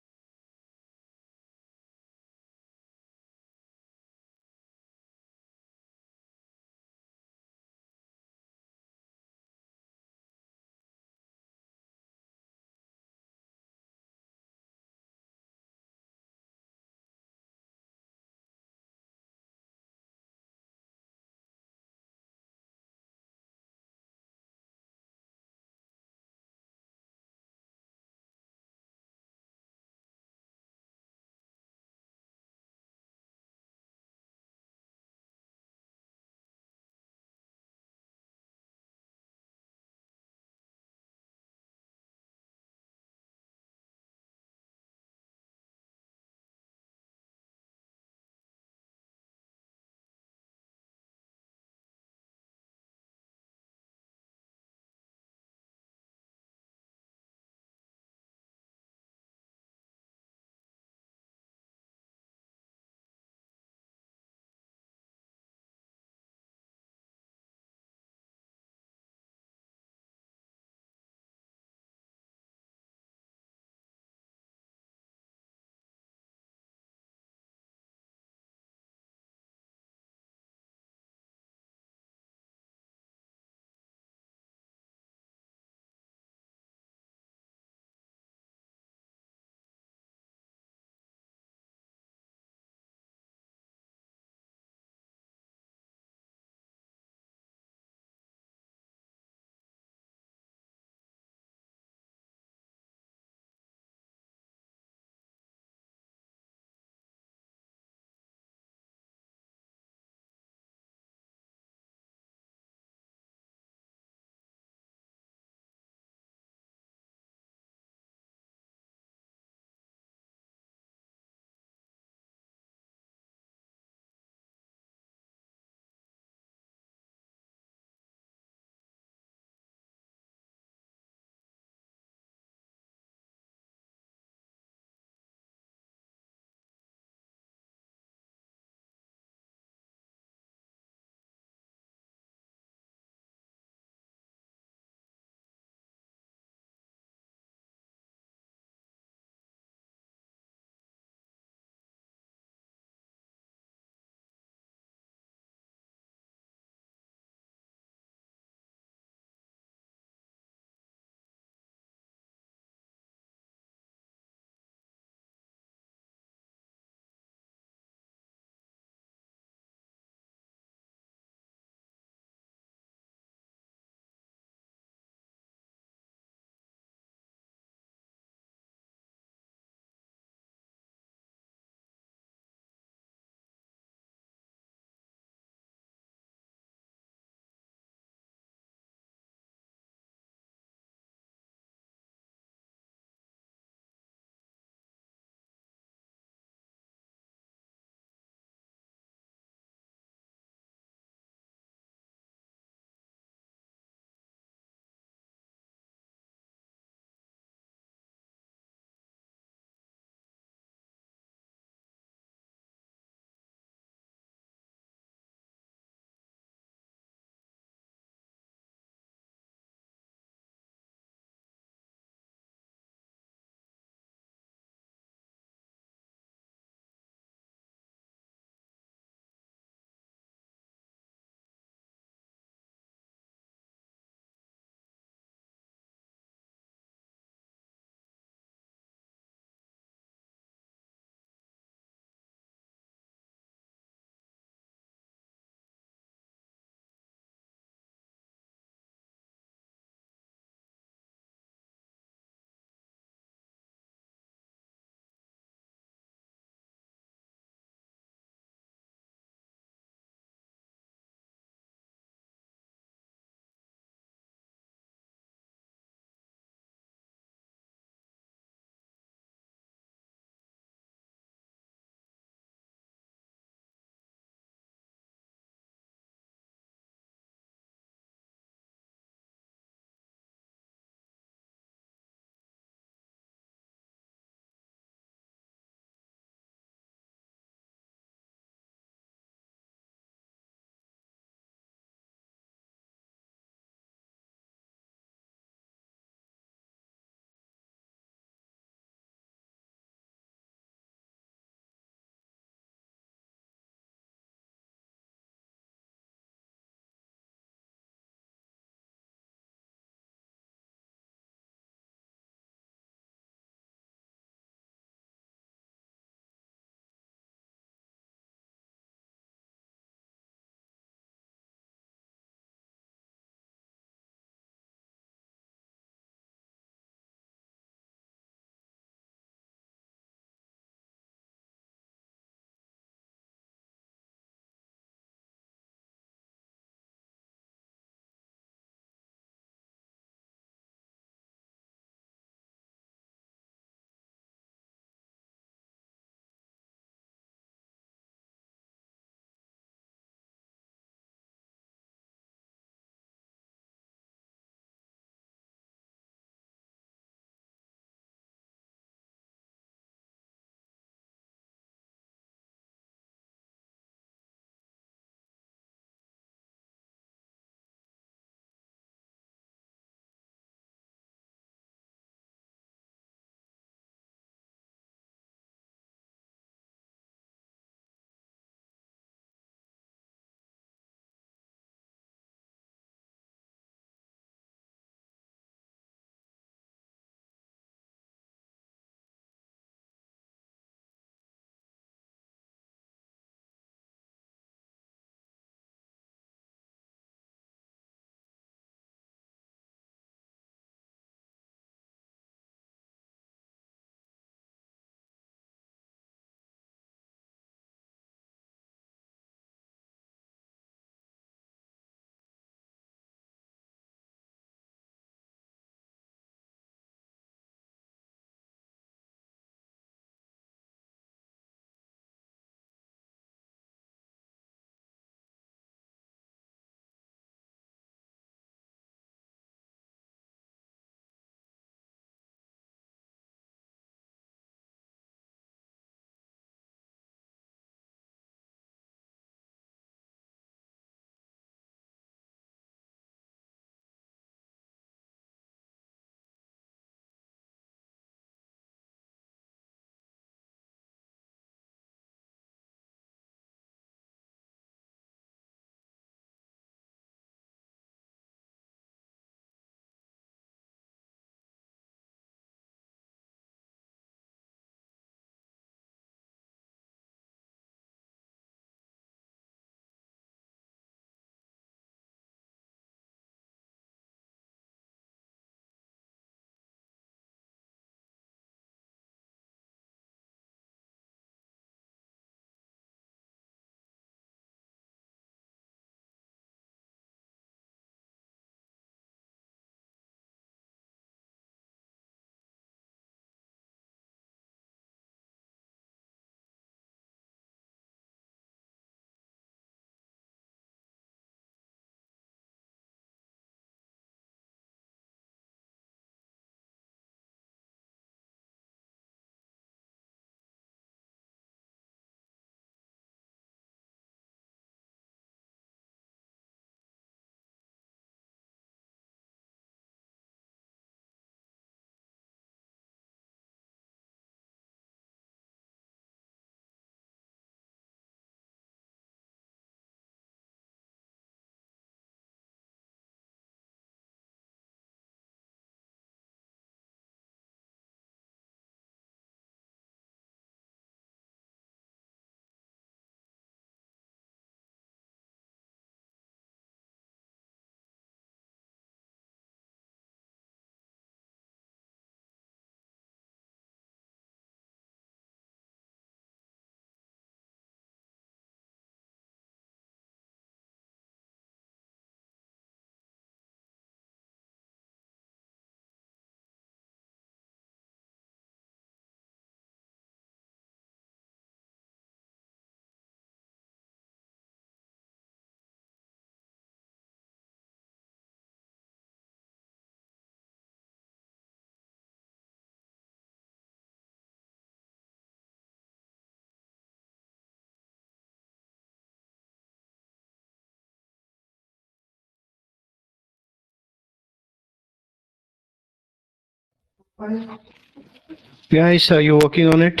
Guys, are you working on it?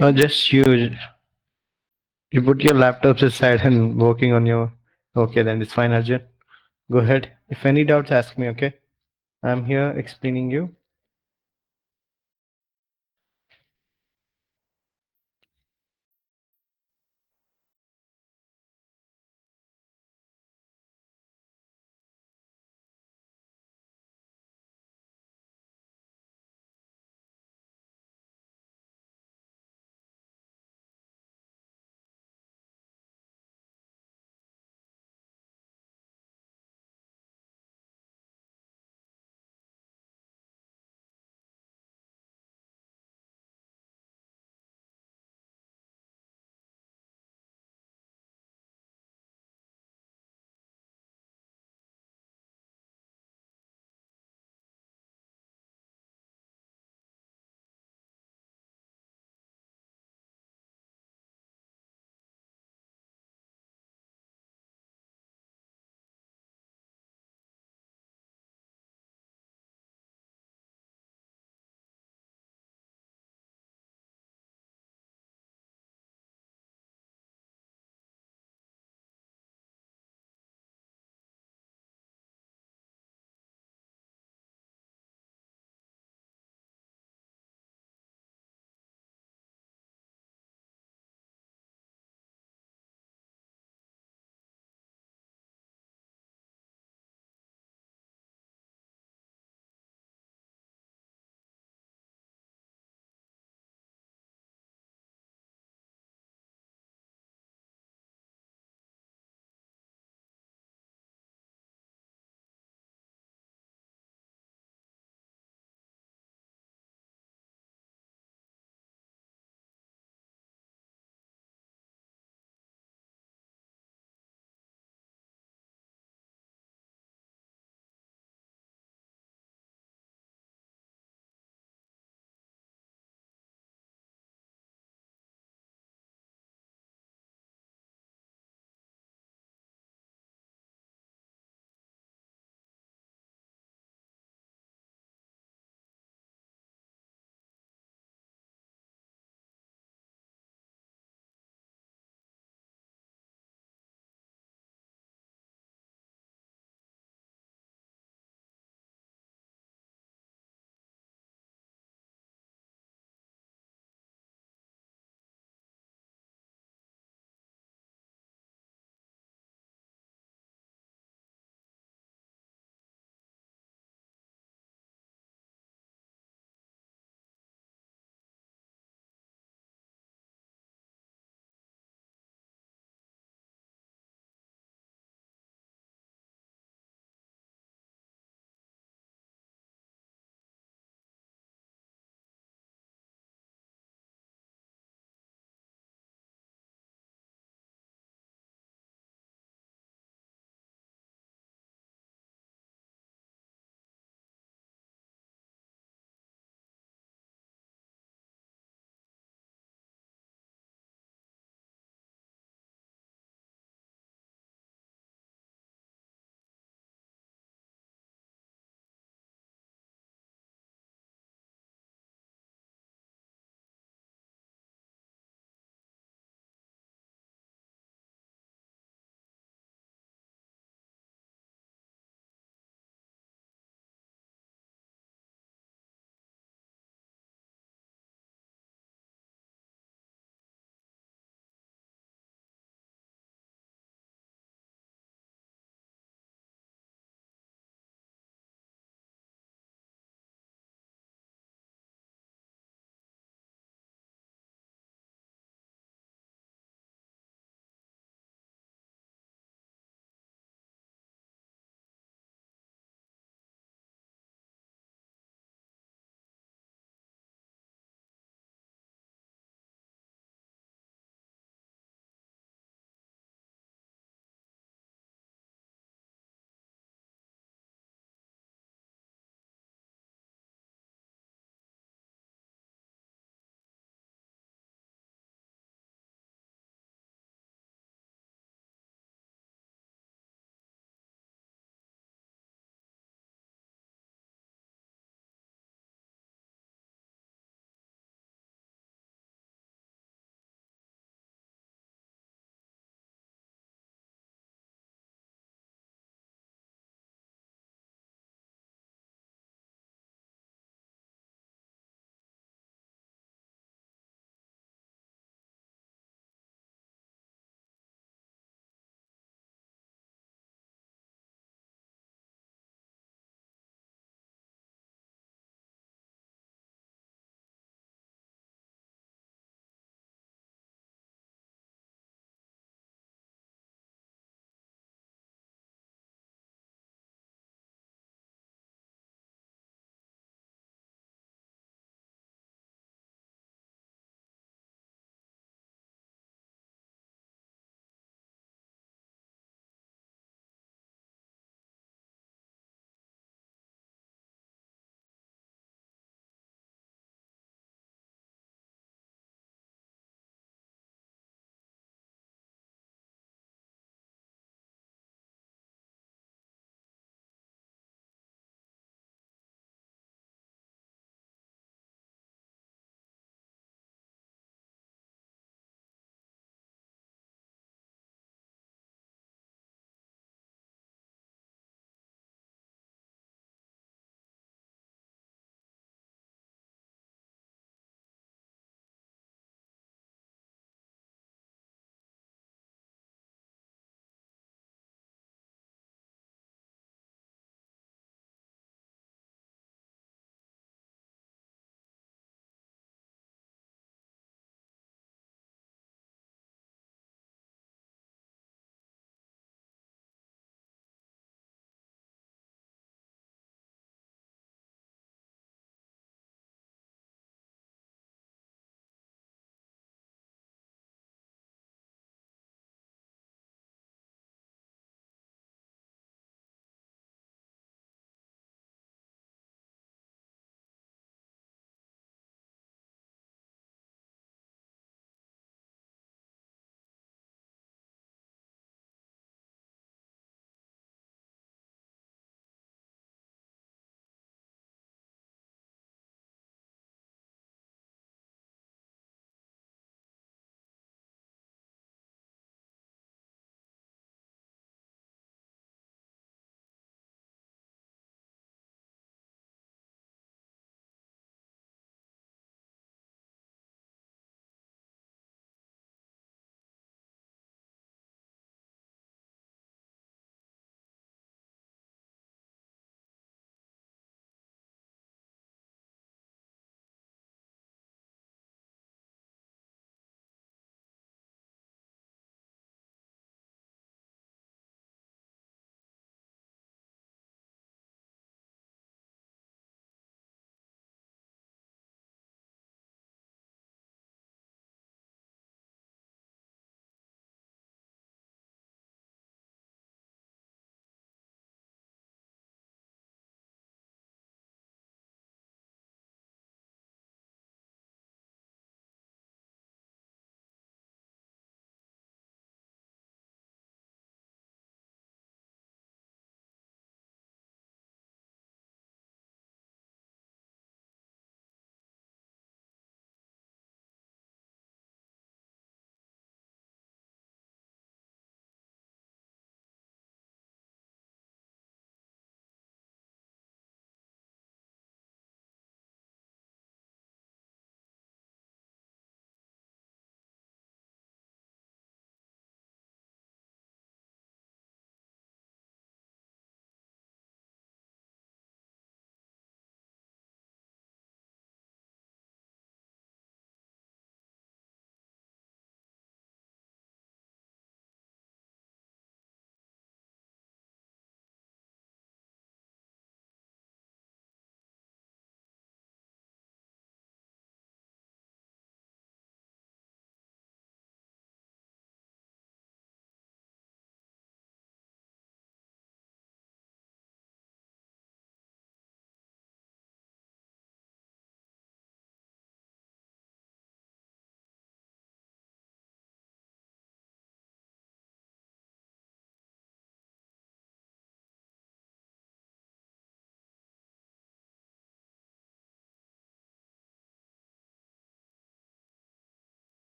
Or just you put your laptops aside and working on your. Okay, then it's fine, Arjun. Go ahead. If any doubts, ask me. Okay, I'm here explaining you.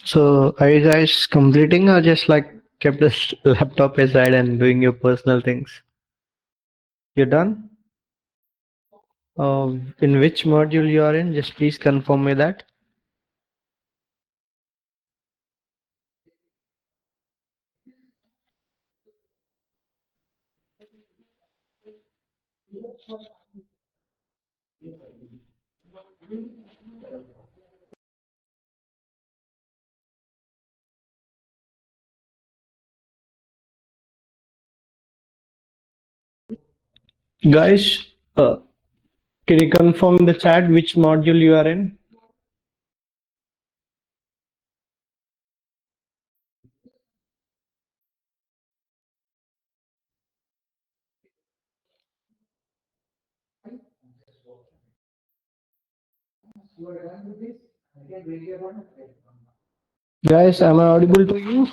So are you guys completing or just like kept this laptop aside and doing your personal things? You're done? In which module you are in? Just please confirm me that. Guys, can you confirm in the chat which module you are in? Guys, am I audible to you?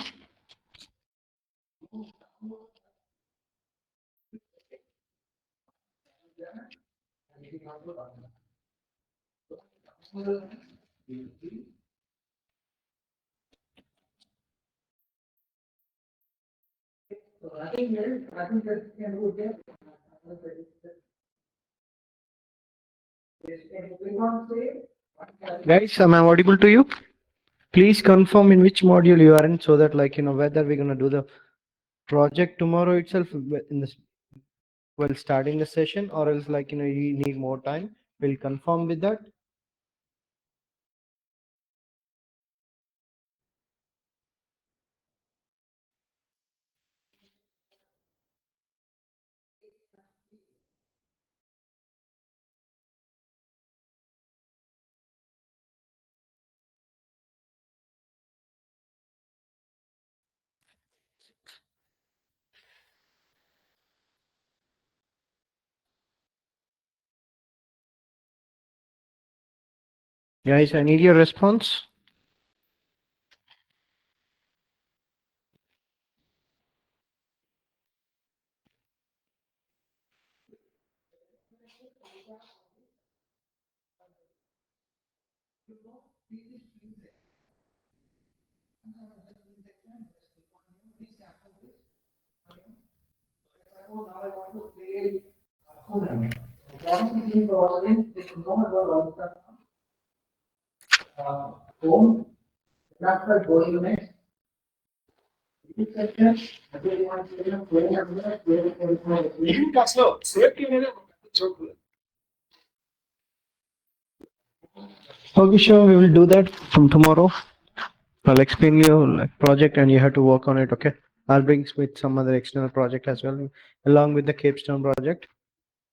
Guys, am I audible to you? Please confirm in which module you are in so that whether we're gonna do the project tomorrow itself in this while starting the session or else you need more time. We'll confirm with that. Guys, I need your response. Okay, sure, we will do that from tomorrow. I'll explain you like project and you have to work on it. Okay, I'll bring with some other external project as well along with the capstone project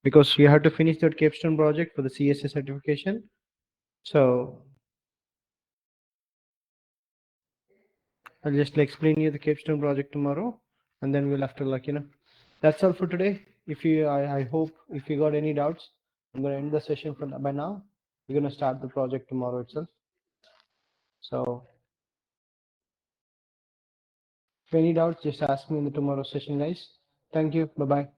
because you have to finish that capstone project for the CSA certification. So I'll just explain you the capstone project tomorrow, and then we'll have to that's all for today. If you, I hope if you got any doubts, I'm gonna end the session for by now. We're gonna start the project tomorrow itself. So if any doubts, just ask me in the tomorrow session, guys. Thank you. Bye bye.